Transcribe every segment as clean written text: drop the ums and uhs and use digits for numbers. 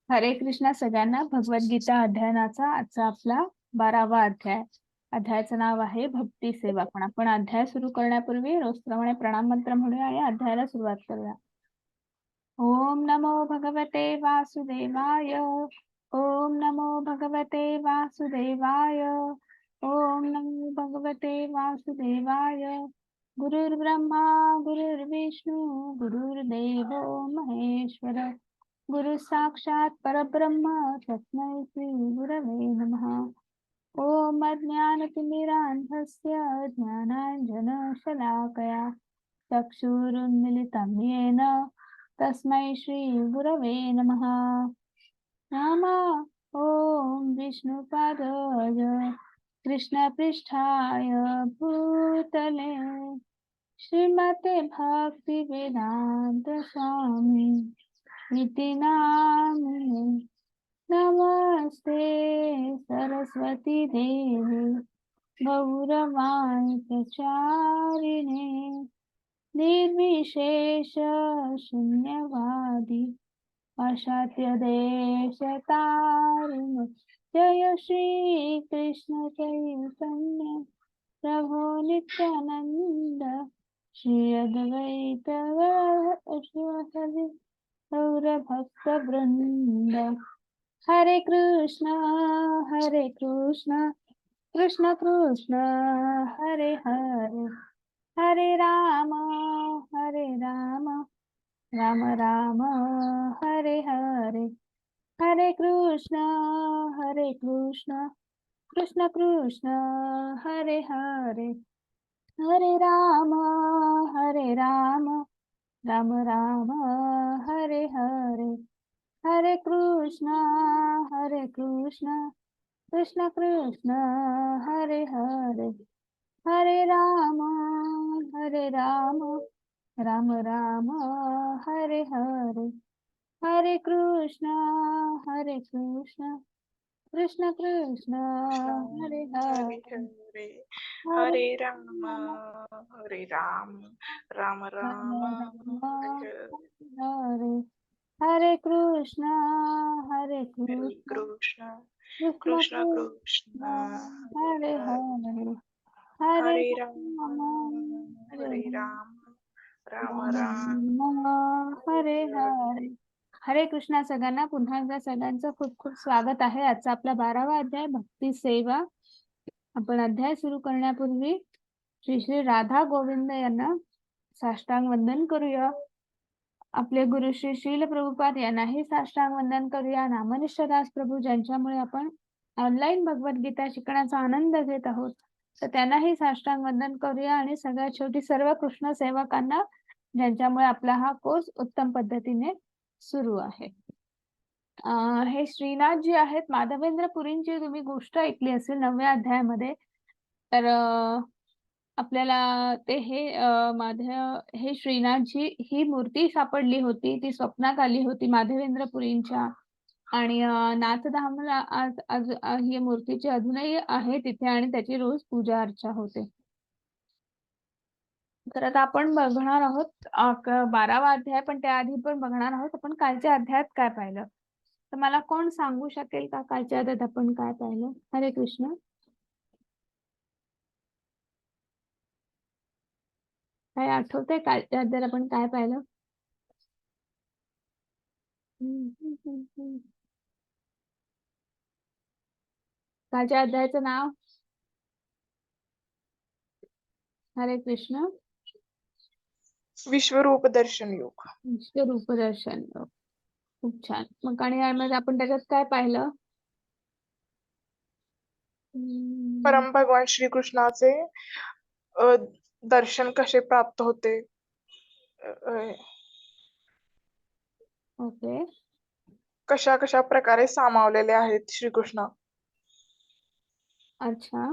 हरे कृष्णा सगळ्यांना. भगवद्गीता अध्ययनाचा आजचा आपला 12वा अध्याय. अध्यायाचं नाव आहे भक्ती सेवा. पण आपण अध्याय सुरू करण्यापूर्वी रोजप्रमाणे प्रणाम मंत्र म्हणूया आणि अध्यायाला सुरुवात करूया. ओम नमो भगवते वासुदेवाय. ओम नमो भगवते वासुदेवाय. ओम नमो भगवते वासुदेवाय. गुरुर्ब्रह्मा गुरुर्विष्णू गुरुर्देवो महेश्वर. गुरु साक्षात परब्रह्म तस्मै श्री गुरवे नमः. ओम अज्ञानतिमिरान्धस्य ज्ञानाञ्जनशलाकया चक्षुरुन्मिलितं येन तस्मै श्री गुरवे नमः. नम ओम विष्णुपादाय कृष्णपृष्ठाय भूतले श्रीमते भक्तिवेदान्त स्वामी इति नामिने. नमस्ते सरस्वती देवी गौरवाणी प्रचारिणे निर्विशेष शून्यवादी पाश्चात्य देशतारिणे. जय श्री कृष्ण चैतन्य प्रभो नित्यानंद श्री अद्वैत श्री भक्त वृंद. हरे कृष्ण कृष्ण कृष्ण हरे हरे, हरे राम राम राम हरे हरे. हरे कृष्ण कृष्ण कृष्ण हरे हरे, हरे राम राम राम हरे हरे. हरे कृष्ण कृष्ण कृष्ण हरे हरे, हरे राम राम राम हरे हरे. हरे कृष्ण कृष्ण कृष्ण हरे हरे, हरे राम हरे राम राम राम हरे हरे. हरे कृष्ण कृष्ण कृष्ण कृष्ण कृष्ण हरे हरे, हरे हरे राम हरे राम राम राम हरे हरे. हरे कृष्णा सगळ्यांना. पुन्हा एकदा सगळ्यांचं खूप खूप स्वागत आहे. आजचा आपला 12वा अध्याय भक्ती सेवा. आपण अध्याय सुरू करण्यापूर्वी श्री श्री राधा गोविंद यांना साष्टांग वंदन करूया. आपले गुरु श्री शील प्रभुपाद यांनाही साष्टांग वंदन करूया. नामनिष्ठदास प्रभू ज्यांच्यामुळे आपण ऑनलाईन भगवद्गीता शिकण्याचा आनंद घेत आहोत, तर त्यांनाही साष्टांग वंदन करूया. आणि सगळ्यात शेवटी सर्व कृष्ण सेवकांना ज्यांच्यामुळे आपला हा कोर्स उत्तम पद्धतीने सुरू आहे. हे श्रीनाथ जी आहेत, माधवेंद्र पुरींची तुम्ही गोष्ट ऐकली असेल 9व्या अध्यायामध्ये. तर आपल्याला ते हे श्रीनाथजी ही मूर्ती सापडली होती. ती स्वप्नात आली होती माधवेंद्र पुरींच्या. आणि नाथधामला आज ही मूर्तीची अजूनही आहे तिथे आणि त्याची रोज पूजा अर्चा होते. तर आता आपण बघणार आहोत 12वा अध्याय. पण त्याआधी पण बघणार आहोत आपण कालच्या अध्यायात काय पाहिलं. तर मला कोण सांगू शकेल का कालच्या अध्यायात आपण काय पाहिलं. हरे कृष्ण. काय आठवतंय कालच्या अध्यायात आपण काय पाहिलं. कालच्या अध्यायाचं नाव. हरे कृष्ण. विश्वरूप दर्शन योग. विश्वरूप दर्शन. खूप छान. मग आणि आपण त्याच्यात काय पाहिलं. परम भगवान श्रीकृष्णाचे दर्शन कसे प्राप्त होते. ओके. कशा कशा प्रकारे सामावलेले आहेत श्रीकृष्ण. अच्छा.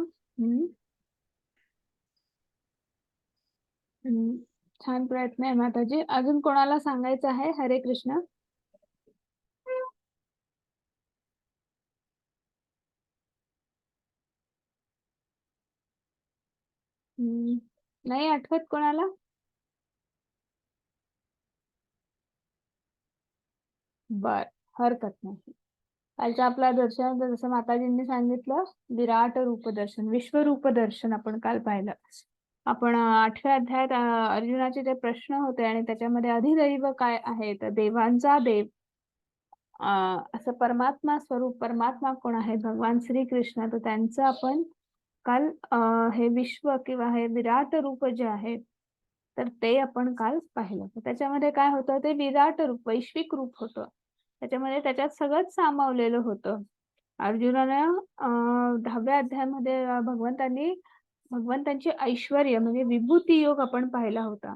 छान प्रयत्न आहे माताजी. अजून कोणाला सांगायचं आहे. हरे कृष्ण. नाही आठवत कोणाला. बर. हरकत नाही. कालचं आपला दर्शन जसं माताजींनी सांगितलं, विराट रूप दर्शन, विश्वरूप दर्शन आपण काल पाहिलं. आपण 8व्या अध्यायात अर्जुनाचे जे प्रश्न होते आणि त्याच्यामध्ये अधिदैव काय आहे, तर देवांचा देव असं परमात्मा स्वरूप, परमात्मा कोण आहे, भगवान श्रीकृष्ण. तर त्यांचं आपण काल हे विश्व किंवा हे विराट रूप जे आहे, तर ते आपण काल पाहिलं. तर त्याच्यामध्ये काय होतं, ते विराट रूप, वैश्विक रूप होतं. त्याच्यामध्ये त्याच्यात सगळंच सामावलेलं होतं. अर्जुनानं 10व्या अध्यायामध्ये भगवंतांची ऐश्वर्य म्हणजे विभूती योग आपण पाहिला होता.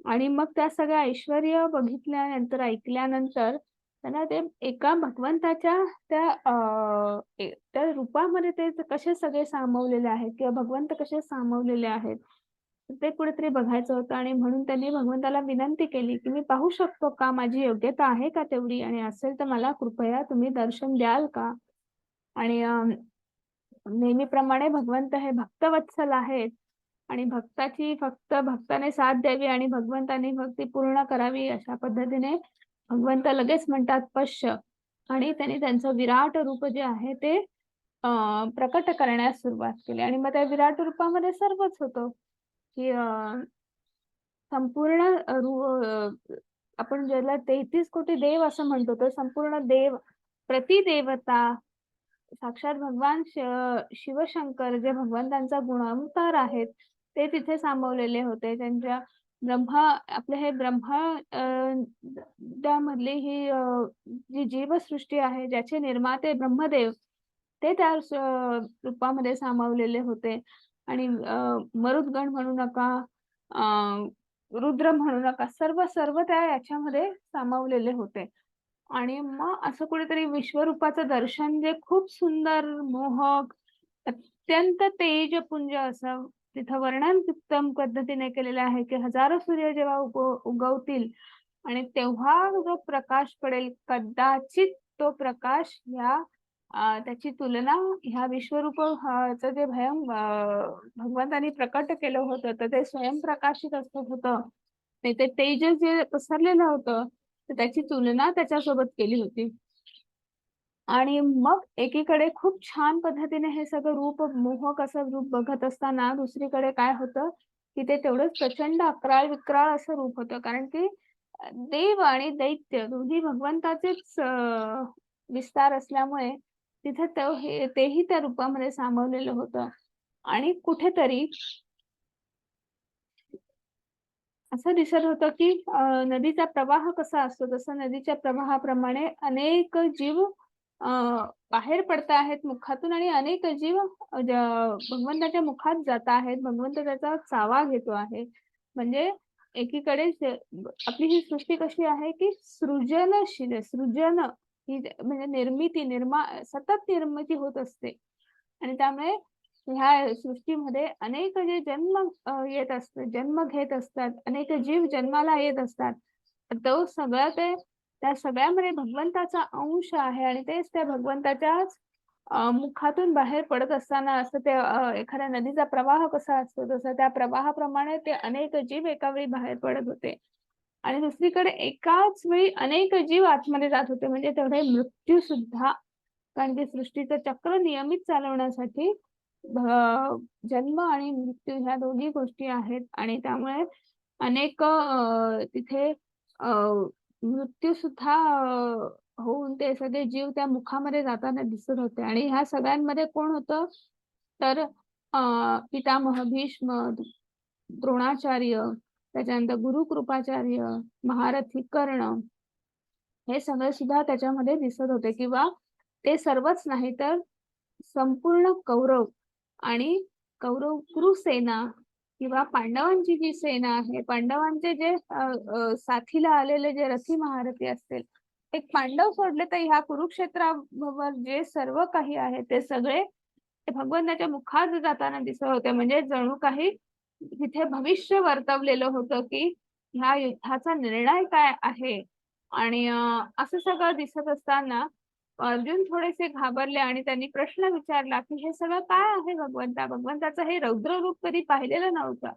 आणि मग त्या सगळ्या ऐश्वर्य बघितल्यानंतर, ऐकल्यानंतर त्यांना ते एका भगवंताच्या त्या रूपामध्ये ते कसे सगळे सामावलेले आहेत किंवा भगवंत कसे सामावलेले आहेत, ते कुठेतरी बघायचं होतं. आणि म्हणून त्यांनी भगवंताला विनंती केली, की "मी पाहू शकतो का? माझी योग्यता आहे का तेवढी? आणि असेल तर मला कृपया तुम्ही दर्शन द्याल का?" आणि नेहमीप्रमाणे भगवंत हे भक्तवत्सल आहेत आणि भक्ताची फक्त भक्ताने साथ द्यावी आणि भगवंताने भक्ती पूर्ण करावी, अशा पद्धतीने भगवंत लगेच म्हणतात पश्य. आणि त्यांनी त्यांचं विराट रूप जे आहे ते प्रकट करण्यास सुरुवात केली. आणि मग त्या विराट रूपामध्ये सर्वच होतं, की संपूर्ण आपण ज्याला 33 कोटी देव असं म्हणतो, तर संपूर्ण देव, प्रतिदेवता, साक्षात भगवान शिवशंकर जे भगवंतांचा गुणावतार आहेत, ते तिथे सामावलेले होते. त्यांच्या आपले हे त्यामधली ही जी जीवसृष्टी आहे, ज्याचे निर्माते ब्रह्मदेव, ते त्या रूपामध्ये सामावलेले होते. आणि मरुद्गण म्हणू नका, रुद्र म्हणू नका, सर्व त्या याच्यामध्ये सामावलेले होते. आणि मग असं कुठेतरी विश्वरूपाचं दर्शन जे खूप सुंदर, मोहक, अत्यंत तेजपुंज असं तिथं वर्णन उत्तम पद्धतीने केलेलं आहे, की हजारो सूर्य जेव्हा उगवतील आणि तेव्हा जो प्रकाश पडेल, कदाचित तो प्रकाश त्याची तुलना ह्या विश्वरूप चं जे भगवंतांनी प्रकट केलं होतं, तर ते स्वयंप्रकाशित असं होतं. ते तेज जे पसरलेलं होतं, तर त्याची तुलना त्याच्यासोबत केली होती. आणि मग एकीकडे खूप छान पद्धतीने हे सगळं रूप, मोहक असं रूप बघत असताना, दुसरीकडे काय होतं, की ते तेवढंच प्रचंड अक्राळ-विक्राळ असं रूप होतं. कारण की देव आणि दैत्य दोन्ही भगवंताचेच विस्तार असल्यामुळे तिथे तेही त्या रूपामध्ये सामावलेलं होतं. आणि कुठेतरी असं दिसत होतं, की नदीचा प्रवाह कसा असतो, तसं नदीच्या प्रवाहाप्रमाणे अनेक जीव अ, बाहेर पडत आहेत मुखातून आणि अनेक जीव भगवंताच्या मुखात जात आहेत. भगवंत त्याचा चावा घेतो आहे. म्हणजे एकीकडे आपली ही सृष्टी कशी आहे, की सृजनशील आहे. ही म्हणजे सतत निर्मिती होत असते. आणि त्यामुळे ह्या सृष्टीमध्ये अनेक जे येत असतात, जन्म घेत असतात, अनेक जीव जन्माला येत असतात. तर त्या सगळ्यामध्ये भगवंताचा अंश आहे आणि तेच त्या भगवंताच्याच मुखातून बाहेर पडत असताना असं ते एखाद्या नदीचा प्रवाह कसा असतो, तसं त्या प्रवाहाप्रमाणे ते अनेक जीव एका वेळी बाहेर पडत होते. आणि दुसरीकडे एकाच वेळी अनेक जीव आतमध्ये जात होते. म्हणजे तेवढे मृत्यू सुद्धा. कारण की सृष्टीचं चक्र नियमित चालवण्यासाठी जन्म आणि मृत्यू ह्या दोन्ही गोष्टी आहेत. आणि त्यामुळे अनेक तिथे मृत्यू सुद्धा होऊन ते सगळे जीव त्या मुखामध्ये जाताना दिसत होते. आणि ह्या सगळ्यांमध्ये कोण होतं, तर पितामह भीष्म, द्रोणाचार्य, त्याच्यानंतर गुरुकृपाचार्य, महारथी कर्ण, हे सगळे सुद्धा त्याच्यामध्ये दिसत होते. किंवा ते सर्वच नाही तर संपूर्ण कौरव आणि कुरु सेना किंवा पांडवांची जी सेना आहे, पांडवांचे जे साथीला आलेले जे रथी महारथी असतील, एक पांडव सोडले तर ह्या कुरुक्षेत्रावर जे सर्व काही आहे ते सगळे ते भगवंताच्या मुखात जाताना दिसत होते. म्हणजे जणू काही तिथे भविष्य वर्तवलेलं होतं, की ह्या युद्धाचा निर्णय काय आहे. आणि असं सगळं दिसत असताना अर्जुन थोडेसे घाबरले आणि त्यांनी प्रश्न विचारला, की "हे सगळं काय आहे भगवंता? भगवंताचं हे रौद्र रूप कधी पाहिलेलं नव्हतं.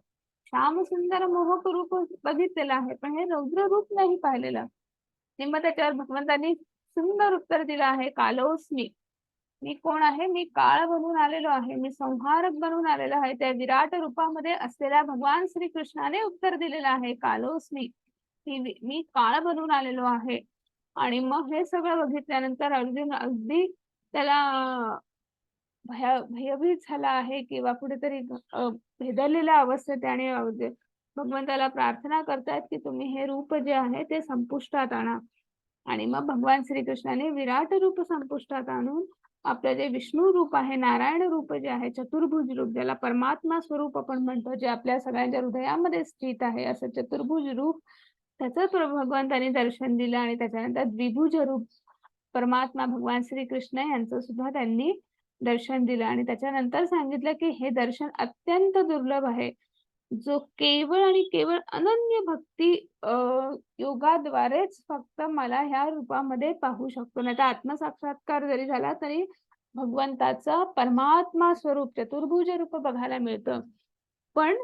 श्यामसुंदर मोहक रूप बघितलेलं आहे, पण हे रौद्र रूप नाही पाहिलेलं." आणि मग त्याच्यावर भगवंतांनी सुंदर उत्तर दिलं आहे, कालोस्मी. मी कोण आहे? मी काळ बनून आलेलो आहे, मी संहारक बनून आलेलो आहे. त्या विराट रूपामध्ये असलेल्या भगवान श्रीकृष्णाने उत्तर दिलेलं आहे, कालोस्मी. मी काळ बनून आलेलो आहे. आणि मग हे सगळं बघितल्यानंतर अर्जुन अगदी त्याला भयभीत झाला आहे किंवा कुठेतरी भेदरलेल्या अवस्थेत त्याने भगवंताला प्रार्थना करतायत की तुम्ही हे रूप जे आहे ते संपुष्टात आणा. आणि मग भगवान श्रीकृष्णाने विराट रूप संपुष्टात आणून आपलं जे विष्णू रूप आहे, नारायण रूप जे आहे, चतुर्भुज रूप ज्याला परमात्मा स्वरूप आपण म्हणतो, जे आपल्या सगळ्यांच्या हृदयामध्ये स्थित आहे, असं चतुर्भुज रूप त्याचं भगवंतांनी दर्शन दिलं. आणि त्याच्यानंतर द्विभुज रूप परमात्मा भगवान श्रीकृष्ण यांचं सुद्धा त्यांनी दर्शन दिलं. आणि त्याच्यानंतर सांगितलं की हे दर्शन अत्यंत दुर्लभ आहे, जो केवळ आणि केवळ अनन्य भक्ती योगाद्वारेच फक्त मला ह्या रूपामध्ये पाहू शकतो. नाही तर आत्मसाक्षात्कार जरी झाला तरी भगवंताचं परमात्मा स्वरूप चतुर्भुज रूप बघायला मिळतं. पण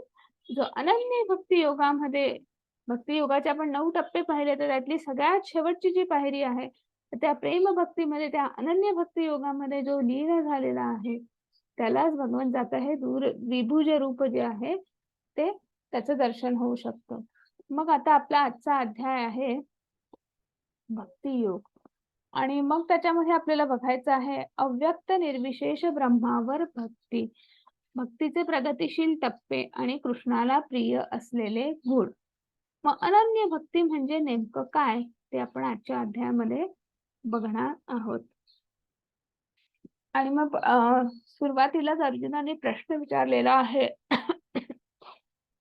जो अनन्य भक्ती योगामध्ये, भक्ती योगाचे आपण 9 टप्पे पाहिले, तर त्यातली सगळ्यात शेवटची जी पायरी आहे त्या प्रेम भक्तीमध्ये, त्या अनन्य भक्ती योगामध्ये जो लीन झालेला आहे त्यालाच भगवंताचं हे द्विभुज रूप जे आहे ते त्याचं दर्शन होऊ शकतं. मग आता आपला आजचा अध्याय आहे भक्ती योग. आणि मग त्याच्यामध्ये आपल्याला बघायचं आहे अव्यक्त निर्विशेष ब्रह्मावर भक्ती, भक्तीचे प्रगतिशील टप्पे आणि कृष्णाला प्रिय असलेले गुण. मग अनन्य भक्ती म्हणजे नेमकं काय ते आपण आजच्या अध्यायामध्ये बघणार आहोत. आणि मग सुरुवातीलाच अर्जुनाने प्रश्न विचारलेला आहे.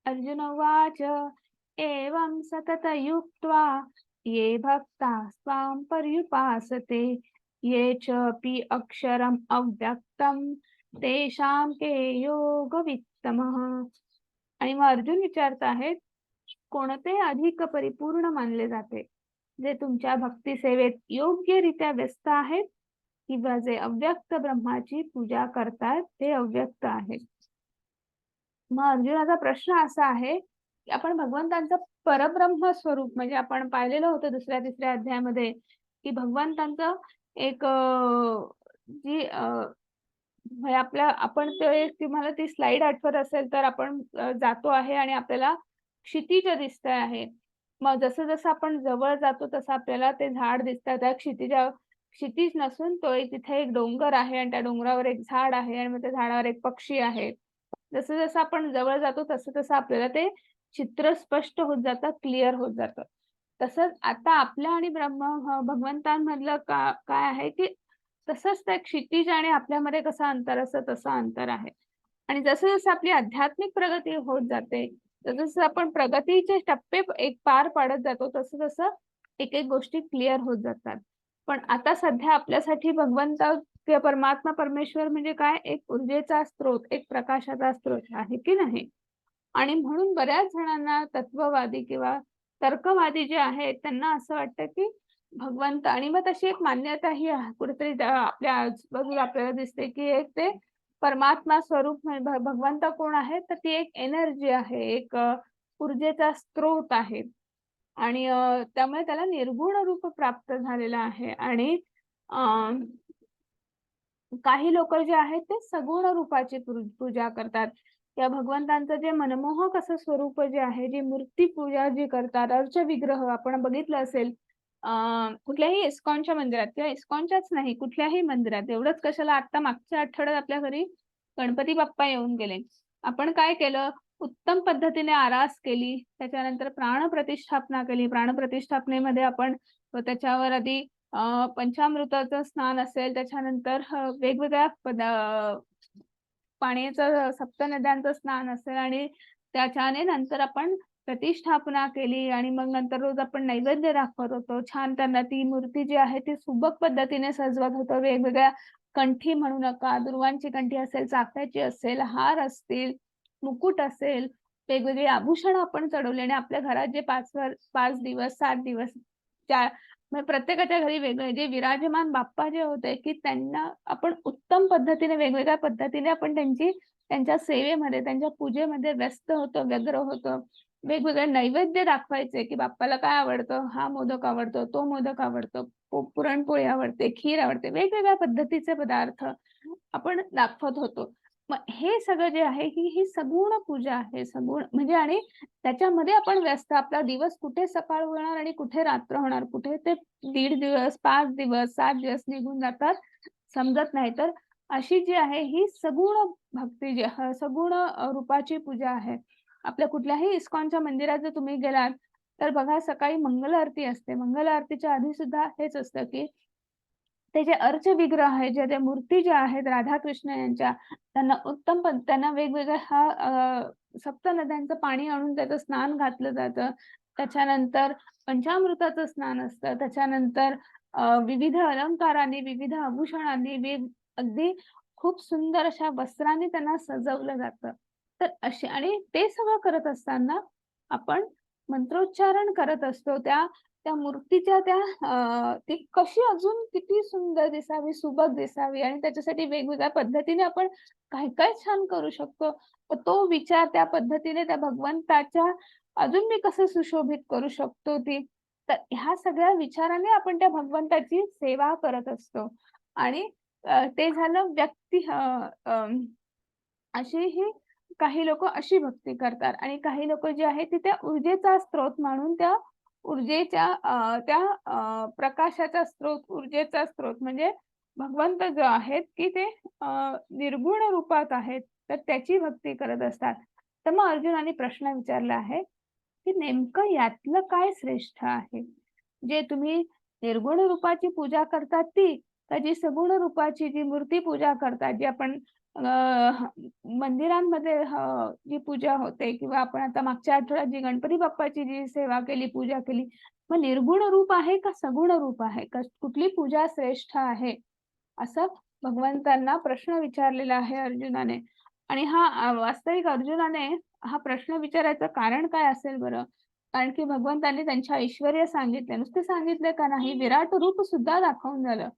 अर्जुन उवाच एवं सततयुक्त्वा ये भक्ताः स्वां पर्युपासते ये चापि अक्षरम् अव्यक्तं तेषां के योगवित्तमः. आणि मग अर्जुन विचारत आहेत, कोणते अधिक परिपूर्ण मानले जाते, जे तुमच्या भक्ती सेवेत योग्यरित्या व्यस्त आहेत किंवा जे अव्यक्त ब्रह्माची पूजा करतात ते अव्यक्त आहेत. मग अर्जुनाचा प्रश्न असा आहे की आपण भगवंतांचं परब्रह्म स्वरूप, म्हणजे आपण पाहिलेलं होतं दुसऱ्या तिसऱ्या अध्यायामध्ये की भगवंतांचं एक जी म्हणजे आपण ते तुम्हाला ती स्लाइड आठवत असेल तर आपण जातो आहे आणि आपल्याला क्षितिज दिसत आहे. मग जसं जसं आपण जवळ जातो तसं आपल्याला ते झाड दिसतं. त्या क्षितिज नसून तो तिथे एक डोंगर आहे आणि त्या डोंगरावर एक झाड आहे आणि मग त्या झाडावर एक पक्षी आहे. जसं जसं आपण जवळ जातो तसं तसं आपल्याला ते चित्र स्पष्ट होत जातं, क्लिअर होत जातं. तसंच आता आपल्या आणि भगवंतांमधलं काय आहे की तसंच त्या क्षितिज आणि आपल्यामध्ये कसं अंतर असतं तसं अंतर आहे. आणि जसं जसं आपली आध्यात्मिक प्रगती होत जाते, जसं जसं आपण प्रगतीचे टप्पे एक पार पाडत जातो तसं तसं एक एक गोष्टी क्लिअर होत जातात. पण आता सध्या आपल्यासाठी भगवंत किंवा परमात्मा परमेश्वर म्हणजे काय, एक ऊर्जेचा स्रोत, एक प्रकाशाचा स्रोत आहे की नाही. आणि म्हणून बऱ्याच जणांना तत्ववादी किंवा तर्कवादी जे आहेत त्यांना असं वाटतं की भगवंत, आणि मग तशी एक मान्यताही कुठेतरी आपल्या आजूबाजूला आपल्याला दिसते की एक ते परमात्मा स्वरूप भगवंत कोण आहे, तर ती एक एनर्जी आहे, एक ऊर्जेचा स्रोत आहे. आणि त्यामुळे त्याला निर्गुण रूप प्राप्त झालेलं आहे. आणि काही लोक जे आहेत ते सगुण रूपाची पूजा करतात. त्या भगवंतांचं जे मनमोहक असं स्वरूप जे आहे, जी मूर्ती पूजा जी करतात, अर्च विग्रह आपण बघितलं असेल कुठल्याही इस्कॉनच्या मंदिरात किंवा इस्कॉनच्याच नाही कुठल्याही मंदिरात, एवढंच कशाला आता मागच्या आठवड्यात आपल्या घरी गणपती बाप्पा येऊन गेले. आपण काय केलं, उत्तम पद्धतीने आरास केली, त्याच्यानंतर प्राण प्रतिष्ठापना केली. प्राण प्रतिष्ठापनेमध्ये आपण त्याच्यावर आधी पंचामृताचं स्नान असेल, त्याच्यानंतर वेगवेगळ्या पाण्याचं सप्त नद्यांचं स्नान असेल आणि त्याच्याने नंतर आपण प्रतिष्ठापना केली. आणि मग नंतर रोज आपण नैवेद्य दाखवत होतो. छान त्यांना ती मूर्ती जी आहे ती सुबक पद्धतीने सजवत होतो. वेगवेगळ्या कंठी म्हणू नका, दुर्वांची कंठी असेल, चाफ्याची असेल, हार असतील, मुकुट असेल, वेगवेगळे आभूषण आपण चढवले. आणि आपल्या घरात जे 5 दिवस 7 दिवस म्हणजे प्रत्येकाच्या घरी वेगळे जे विराजमान बाप्पा जे होते की त्यांना आपण उत्तम पद्धतीने वेगवेगळ्या पद्धतीने आपण त्यांच्या सेवेमध्ये, त्यांच्या पूजेमध्ये व्यस्त होतो, व्यग्र होतो. वेगवेगळे नैवेद्य दाखवायचे, की बाप्पाला काय आवडतं, हा मोदक आवडतो, तो मोदक आवडतो, पुरणपोळी आवडते, खीर आवडते. वेगवेगळ्या पद्धतीचे पदार्थ आपण दाखवत होतो. मग हे सगळं जे आहे, ही सगुण पूजा आहे. सगुण म्हणजे आणि त्याच्यामध्ये आपण व्यस्त आपला दिवस कुठे सकाळ होणार आणि कुठे रात्र होणार, कुठे ते 1.5 दिवस, 5 दिवस, 7 दिवस निघून जातात, समजत नाही. तर अशी जी आहे ही सगुण भक्ती जी सगुण रूपाची पूजा आहे. आपल्या कुठल्याही इस्कॉनच्या मंदिरात जर तुम्ही गेलात, तर बघा सकाळी मंगल आरती असते. मंगल आरतीच्या आधी सुद्धा हेच असतं, की ते जे अर्चविग्रह आहे, जे त्या मूर्ती ज्या आहेत राधाकृष्ण यांच्या, त्यांना उत्तम त्यांना वेगवेगळ्या सप्त नद्यांचं पाणी आणून त्याचं स्नान घातलं जातं. त्याच्यानंतर पंचामृताचं स्नान असतं. त्याच्यानंतर विविध अलंकारांनी, विविध आभूषणांनी, अगदी खूप सुंदर अशा वस्त्रांनी त्यांना सजवलं जातं. तर अशी आणि ते सगळं करत असताना आपण मंत्रोच्चारण करत असतो. त्या मूर्तीच्या ती कशी अजून किती सुंदर दिसावी, सुबक दिसावी आणि त्याच्यासाठी वेगवेगळ्या पद्धतीने आपण काय-काय छान करू शकतो. तर तो विचार त्या पद्धतीने त्या भगवंताच्या अजून मी कसं सुशोभित करू शकतो ती. तर ह्या सगळ्या विचाराने आपण त्या भगवंताची सेवा करत असतो. आणि ते झालं अशी ही काही लोकं अशी भक्ती करतात आणि काही लोकं जे आहेत ते त्या ऊर्जेचा स्रोत मानून त्या ऊर्जेच्या प्रकाशाचा स्रोत, ऊर्जेचा स्रोत म्हणजे भगवंत जो आहेत, की ते निर्गुण रूपात आहेत, तर त्याची भक्ती करत असतात. तर मग अर्जुनाने प्रश्न विचारला आहे, की नेमकं यातलं काय श्रेष्ठ आहे? जे तुम्ही निर्गुण रूपाची पूजा करतात ती, का जी सगुण रूपाची जी मूर्ती पूजा करतात, जी आपण मंदिरांमध्ये जी पूजा होते किंवा आपण आता मागच्या आठवड्यात जी गणपती बाप्पाची जी सेवा केली, पूजा केली, मग निर्गुण रूप आहे का सगुण रूप आहे? कुठली पूजा श्रेष्ठ आहे? असं भगवंतांना प्रश्न विचारलेला आहे अर्जुनाने. आणि वास्तविक अर्जुनाने हा प्रश्न विचारायचं कारण काय असेल बरं? कारण की भगवंतांनी त्यांचे ऐश्वर्य सांगितले. नुसते सांगितले का नाही, विराट रूप सुद्धा दाखवून झालं.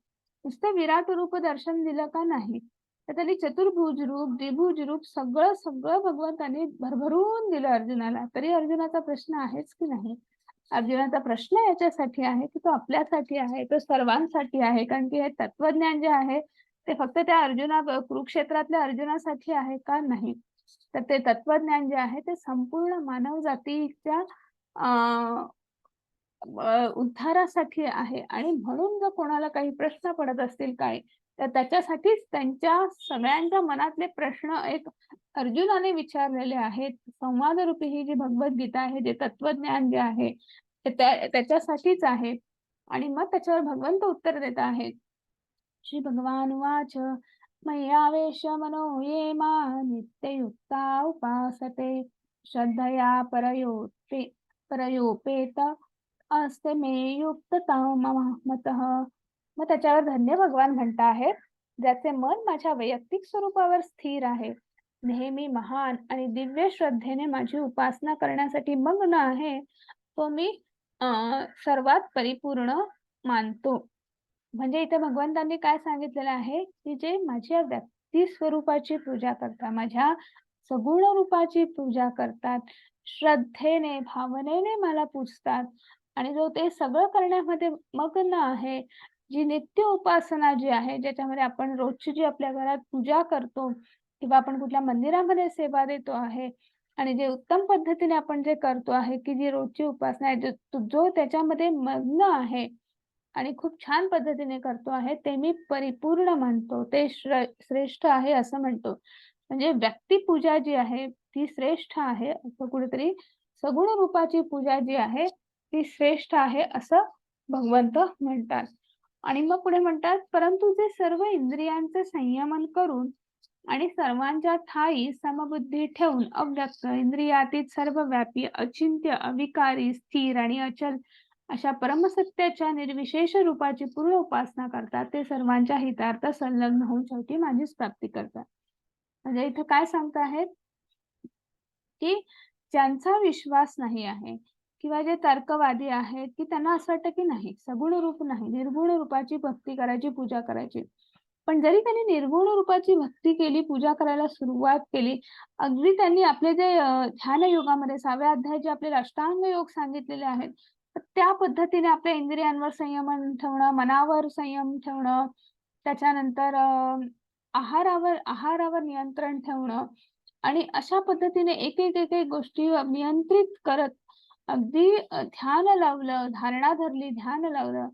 नुसतं विराट रूप दर्शन दिलं का नाही, तर त्यांनी चतुर्भुज रूप, द्विभुज रूप सगळं भगवंतांनी भरभरून दिलं अर्जुनाला. तरी अर्जुनाचा प्रश्न आहेच की नाही? अर्जुनाचा प्रश्न याच्यासाठी आहे, की तो आपल्यासाठी आहे, तो सर्वांसाठी आहे. कारण की हे तत्वज्ञान जे आहे, ते फक्त त्या कुरुक्षेत्रातल्या अर्जुनासाठी आहे का? नाही. तर ते तत्वज्ञान जे आहे, ते संपूर्ण मानव जातीच्या अ, उद्धारासाठी आहे आणि म्हणून जर कोणाला काही प्रश्न पडत असतील काय, तर त्याच्यासाठीच त्यांच्या सगळ्यांच्या मनातले प्रश्न एक अर्जुनाने विचारलेले आहेत. संवादरूपी ही जी भगवद्गीता आहे, जे तत्वज्ञान जे आहे, ते त्याच्यासाठीच आहे. आणि मग त्याच्यावर भगवंत उत्तर देत आहेत. श्री भगवानुवाच मय्यावेश मनो ये मां नित्ययुक्ता उपासते श्रद्धया परयोपेत असते मे युक्ततमः मतः. मग त्याच्यावर धन्य भगवान म्हणत आहेत, ज्याचे मन माझ्या वैयक्तिक स्वरूपावर स्थिर आहे, नेहमी महान आणि दिव्य श्रद्धेने माझी उपासना करण्यासाठी मग्न आहे, तो मी सर्वात परिपूर्ण मानतो. म्हणजे इथे भगवंतांनी काय सांगितलेलं आहे, की जे माझ्या व्यक्ती स्वरूपाची पूजा करतात, माझ्या सगुण रूपाची पूजा करतात, श्रद्धेने, भावनेने मला पूजतात आणि जो ते सगळं करण्यामध्ये मग्न आहे, जी नित्य उपासना जी आहे, ज्याच्यामध्ये आपण रोजची जी आपल्या घरात पूजा करतो किंवा आपण कुठल्या मंदिरामध्ये सेवा देतो आहे आणि जे उत्तम पद्धतीने आपण जे करतो आहे, की जी रोजची उपासना आहे, जो त्याच्यामध्ये मग्न आहे आणि खूप छान पद्धतीने करतो आहे, ते मी परिपूर्ण मानतो. ते श्रेष्ठ आहे असं म्हणतो. म्हणजे व्यक्तिपूजा जी आहे, ती श्रेष्ठ आहे असं कुठेतरी सगुण रूपाची पूजा जी आहे, ती श्रेष्ठ आहे असं भगवंत म्हणतात. आणि मग पुढे म्हणतात, परंतु जे सर्व इंद्रियांचे संयमन करून आणि सर्वांच्या ठायी समबुद्धी ठेवून अव्यक्त, इंद्रियातीत सर्वव्यापी, अचिंत्य, अविकारी, स्थिर आणि अचल अशा परमसत्याच्या निर्विशेष रूपाची पूर्ण उपासना करतात, ते सर्वांच्या हितार्थ संलग्न होऊन शेवटी माझीच प्राप्ती करतात. म्हणजे इथे काय सांगत आहेत, की ज्यांचा विश्वास नाही आहे किंवा जे तर्कवादी आहेत, की त्यांना असं वाटतं की नाही, सगुण रूप नाही, निर्गुण रूपाची भक्ती करायची, पूजा करायची. पण जरी त्यांनी निर्गुण रूपाची भक्ती केली, पूजा करायला सुरुवात केली, अगदी त्यांनी आपले जे ध्यान योगामध्ये 6व्या अध्यायात जे आपले अष्टांग योग सांगितलेले आहेत, तर त्या पद्धतीने आपल्या इंद्रियांवर संयमन ठेवणं, मनावर संयम ठेवणं, त्याच्यानंतर आहारावर नियंत्रण ठेवणं आणि अशा पद्धतीने एक गोष्टी नियंत्रित करत अगदी ध्यान लावलं, धारणा धरली, ध्यान लावलं,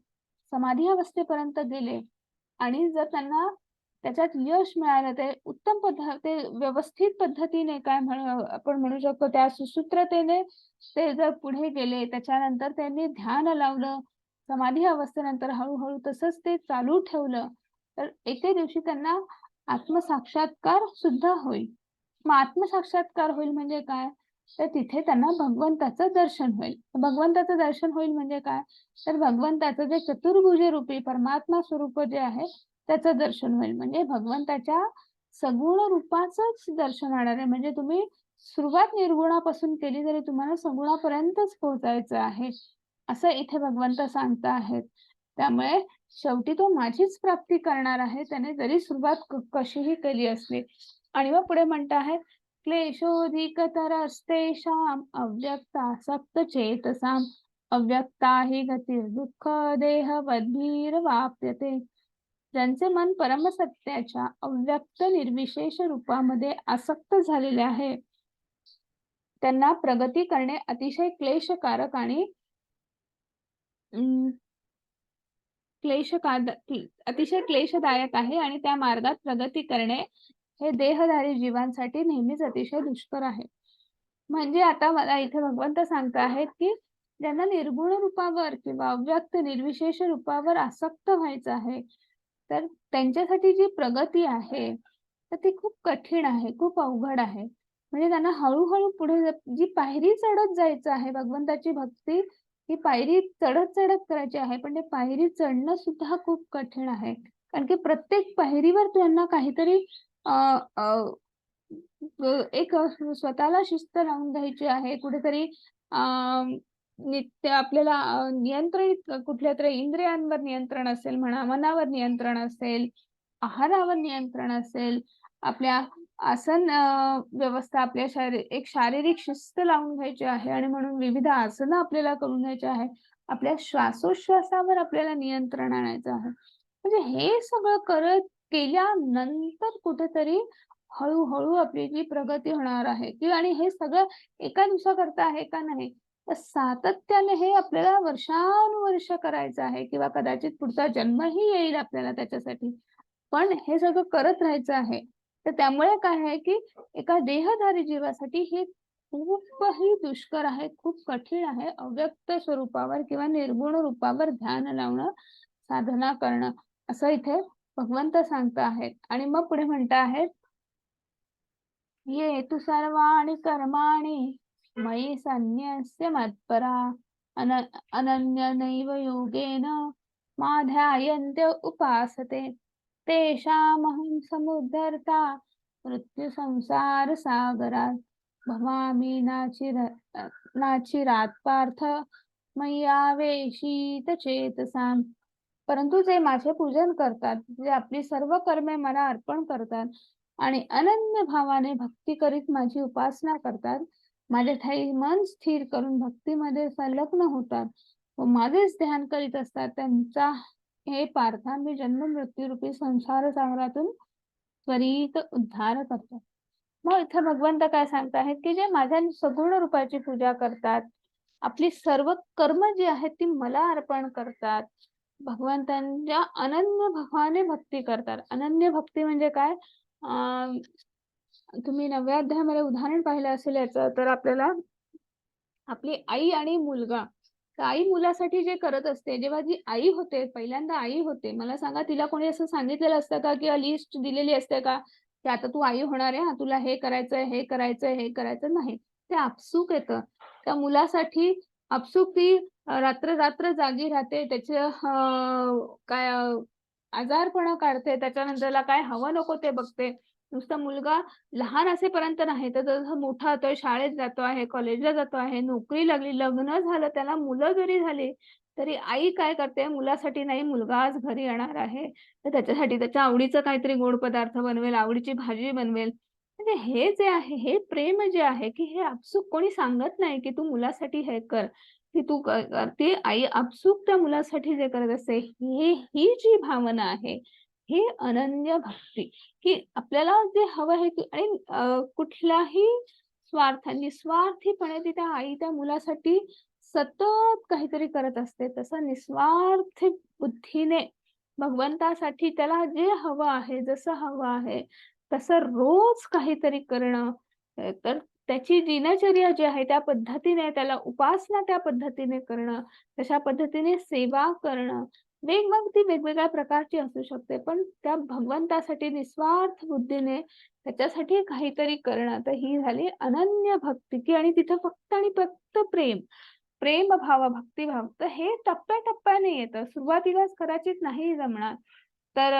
समाधी अवस्थेपर्यंत गेले आणि जर त्यांना त्याच्यात यश मिळालं, ते उत्तम ते व्यवस्थित पद्धतीने आपण म्हणू शकतो त्या सुसूत्रतेने ते जर पुढे गेले, त्याच्यानंतर त्यांनी ध्यान लावलं, समाधी अवस्थेनंतर हळू तसंच ते चालू ठेवलं, तर एके दिवशी त्यांना आत्मसाक्षात्कार सुद्धा होईल. मग आत्मसाक्षात्कार होईल म्हणजे काय? तर तिथे त्यांना भगवंताचं दर्शन होईल. भगवंताचं दर्शन होईल म्हणजे काय? तर भगवंताचं जे चतुर्भुज रूपी परमात्मा स्वरूप जे आहे, त्याचं दर्शन होईल. म्हणजे भगवंताच्या सगुण रूपाचंच दर्शन होणार आहे. म्हणजे तुम्ही सुरुवात निर्गुणापासून केली तरी तुम्हाला सगुणापर्यंतच पोहोचायचं आहे. असं इथे भगवंत सांगत आहेत. त्यामुळे शेवटी तो माझीच प्राप्ती करणार आहे, त्याने जरी सुरुवात कशीही केली असली. आणि मग पुढे म्हणत आहेत, क्लेशोऽधिकतरस्तेषां अव्यक्तासक्तचेतसाम् अव्यक्ता हि गतिर्दुःख देहवद्भिर्वाप्यते. ज्यांचे मन परमसत्याच्या अव्यक्त निर्विशेष रूपामध्ये आसक्त झालेले आहे, त्यांना प्रगती करणे अतिशय क्लेशकारक आणि अतिशय क्लेशदायक आहे आणि त्या मार्गात प्रगती करणे हे देहधारी जीवांसाठी नेहमीच अतिशय दुष्कर आहे. म्हणजे आता मला इथे भगवंत सांगत आहेत, की ज्यांना निर्गुण रूपावर किंवा अव्यक्त निर्विशेष रूपावर आसक्त व्हायचं आहे, तर त्यांच्यासाठी जी प्रगती आहे, तर ती खूप कठीण आहे, खूप अवघड आहे. म्हणजे त्यांना हळू पुढे जी पायरी चढत जायचं आहे, भगवंताची भक्ती ही पायरी चढत करायची आहे, पण ते पायरी चढणं सुद्धा खूप कठीण आहे. कारण की प्रत्येक पायरीवर त्यांना काहीतरी अ, अ, एक स्वतःला शिस्त लावून घ्यायची आहे. कुठेतरी अ, नित्य आपल्याला नियंत्रित कुठल्यातरी इंद्रियांवर नियंत्रण असेल म्हणा, मनावर नियंत्रण असेल, आहारावर नियंत्रण असेल, आपल्या आसन व्यवस्था आपल्या एक शारीरिक शिस्त लावून घ्यायची आहे आणि म्हणून विविध आसनं आपल्याला करून घ्यायची आहे. आपल्या श्वासोश्वासावर आपल्याला नियंत्रण आणायचं आहे. म्हणजे हे सगळं केल्यानंतर कुठेतरी हळू आपली जी प्रगती होणार आहे की आणि हे सगळं एका दिवसाकरता आहे का नाही, तर सातत्याने हे आपल्याला वर्षानुवर्ष करायचं आहे किंवा कदाचित पुढचा जन्मही येईल आपल्याला त्याच्यासाठी. पण हे सगळं करत राहायचं आहे. तर त्यामुळे काय आहे, की एका देहधारी जीवासाठी हे खूपही दुष्कर आहे, खूप कठीण आहे. अव्यक्त स्वरूपावर किंवा निर्गुण रूपावर ध्यान लावणं, साधना करणं, असं इथे भगवंत सांगत आहेत. आणि मग पुढे म्हणत आहेत, ये तु सर्वाणि कर्माणि मयि सन्न्यस्य मत्परा अनन्यनैव योगेन मा उपासते तेषामहं समुद्धर्ता मृत्युसंसारसागरात् भवामि नाचिरात् पार्थ मय्यावेशित चेतसाम्. परंतु जे माझे पूजन करतात, जे आपली सर्व कर्मे मला अर्पण करतात आणि अनन्य भावाने भक्ती करीत माझी उपासना करतात, माझे ठायी मन स्थिर करून भक्तीमध्ये संलग्न होतात व माझेच ध्यान करीत असतात, त्यांचा हे पार्था मी जन्म मृत्यू रूपी संसार सागरातून त्वरित उद्धार करतो. मग इथे भगवंत काय सांगत आहेत, की जे माझ्या सगुण रूपाची पूजा करतात, आपली सर्व कर्म जी आहेत ती मला अर्पण करतात, भगवंतांच्या अनन्य भावाने भक्ती करतात. अनन्य भक्ती म्हणजे काय? तुम्ही 9व्या अध्यायामध्ये उदाहरण पाहिलं असेल याचं, तर आपल्याला आपली आई आणि मुलगा, तर आई मुलासाठी जे करत असते, जेव्हा जी आई होते, पहिल्यांदा आई होते, मला सांगा तिला कोणी असं सांगितलेलं असतं का किंवा लिस्ट दिलेली असते का, की आता तू आई होणार आहे, तुला हे करायचंय, हे करायचंय, हे करायचं नाही. ते आपसूक येतं. त्या मुलासाठी आपसूक ती रात्र जागी राहते, त्याचं काय आजारपणं काढते, त्याच्यानंतरला काय हवं नको ते बघते. नुसता मुलगा लहान असेपर्यंत नाही, तर जसं मोठा होतोय, शाळेत जातो आहे, कॉलेजला जातो आहे, नोकरी लागली, लग्न झालं, त्याला मुलं जरी झाली, तरी आई काय करते, मुलासाठी नाही, मुलगा आज घरी येणार आहे, तर त्याच्यासाठी त्याच्या आवडीचं काहीतरी गोड पदार्थ बनवेल, आवडीची भाजी बनवेल. म्हणजे हे जे आहे, हे प्रेम जे आहे, की हे आपसूक कोणी सांगत नाही, की तू मुलासाठी हे कर, की तू कर. ती आई आपसूक त्या मुलासाठी जे करत असते, ही जी भावना आहे, ही अनन्य भक्ती, की आपल्याला जे हवं आहे, की आणि कुठल्याही निस्वार्थीपणे ती त्या आई त्या मुलासाठी सतत काहीतरी करत असते. तसं निस्वार्थ बुद्धीने भगवंतासाठी त्याला जे हवं आहे, जसं हवं आहे, तसं रोज काहीतरी करणं. तर त्याची दिनचर्या जी आहे त्या पद्धतीने त्याला उपासना त्या पद्धतीने करणं, तशा पद्धतीने सेवा करणं. ती वेगवेगळ्या प्रकारची असू शकते, पण त्या भगवंतासाठी निस्वार्थ बुद्धीने त्याच्यासाठी काहीतरी करणं. तर ही झाली अनन्य भक्ती, की आणि तिथं फक्त आणि फक्त प्रेम. प्रेमभाव, भक्तिभाव. तर हे टप्प्या-टप्प्याने येतं. सुरुवातीलाच कदाचित नाही जमणार. तर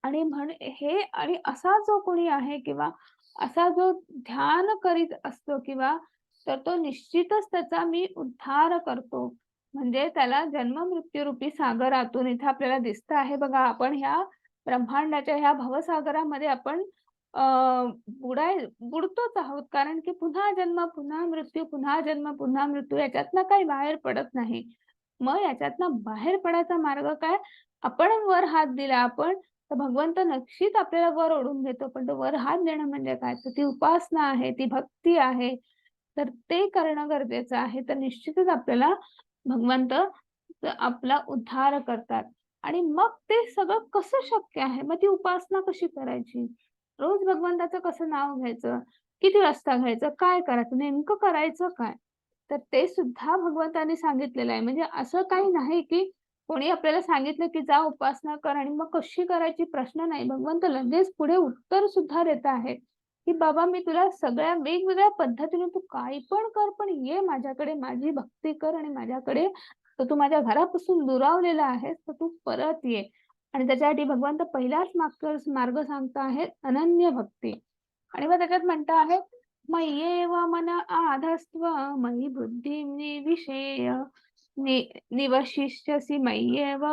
आणि हे आणि असा जो कोणी आहे किंवा असा जो ध्यान करीत असतो किंवा तर तो निश्चितच त्याचा मी उद्धार करतो. म्हणजे त्याला जन्म-मृत्यूरूपी सागरातून इथे आपल्याला दिसतं आहे बघा, आपण ह्या ब्रह्मांडाच्या ह्या भवसागरामध्ये आपण अ, बुडतोच आहोत. कारण की पुन्हा जन्म, पुन्हा मृत्यू, पुन्हा जन्म, पुन्हा मृत्यू याच्यातनं काही बाहेर पडत नाही. मग याच्यातनं बाहेर पडायचा मार्ग काय? आपण वर हात दिला आपण, तर भगवंत नक्कीच आपल्याला वर ओढून घेतो. पण तो वर हात देणं म्हणजे काय? तर ती उपासना आहे, ती भक्ती आहे. तर ते करणं गरजेचं आहे. तर निश्चितच आपल्याला भगवंत आपला उद्धार करतात. आणि मग ते सगळं कसं शक्य आहे? मग ती उपासना कशी करायची? रोज भगवंताचं कसं नाव घ्यायचं? किती वाजता घ्यायचं? काय करायचं? नेमकं करायचं काय? तर ते सुद्धा भगवंतांनी सांगितलेलं आहे. म्हणजे असं काही नाही, की कोणी आपल्याला सांगितलं, की जा उपासना कर आणि मग कशी करायची प्रश्न नाही. भगवंत लगेच पुढे उत्तर सुद्धा देत आहेत, की बाबा मी तुला सगळ्या वेगवेगळ्या पद्धतीने तू काही पण कर, पण ये माझ्याकडे, माझी भक्ती कर आणि माझ्याकडे तर तू माझ्या घरापासून दुरावलेला आहेस, तर तू परत ये. आणि त्याच्यासाठी भगवंत पहिलाच मार्ग सांगत आहेत अनन्य भक्ती. आणि मग त्याच्यात म्हणता आहे, मय्येव मन आधस्त्व मयि बुद्धिं निविशेय निवशिष्यसि मय्येव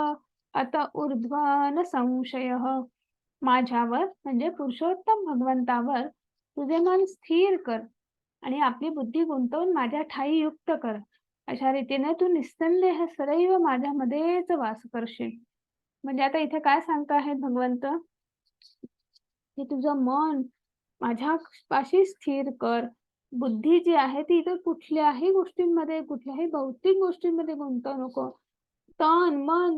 अत ऊर्ध्वा संशयः. माझ्यावर म्हणजे पुरुषोत्तम भगवंतावर तुझे मन स्थिर कर आणि आपली बुद्धी गुंतवून माझ्या ठायी युक्त कर. अशा रीतीने तू निस्संदेह सदैव माझ्यामध्येच वास करशील. म्हणजे आता इथे काय सांगत आहेत भगवंत, की तुझं मन माझ्या पाशी स्थिर कर. बुद्धी जी आहे ती इतर कुठल्याही गोष्टींमध्ये, कुठल्याही भौतिक गोष्टींमध्ये गुंतवू नको. तन, मन,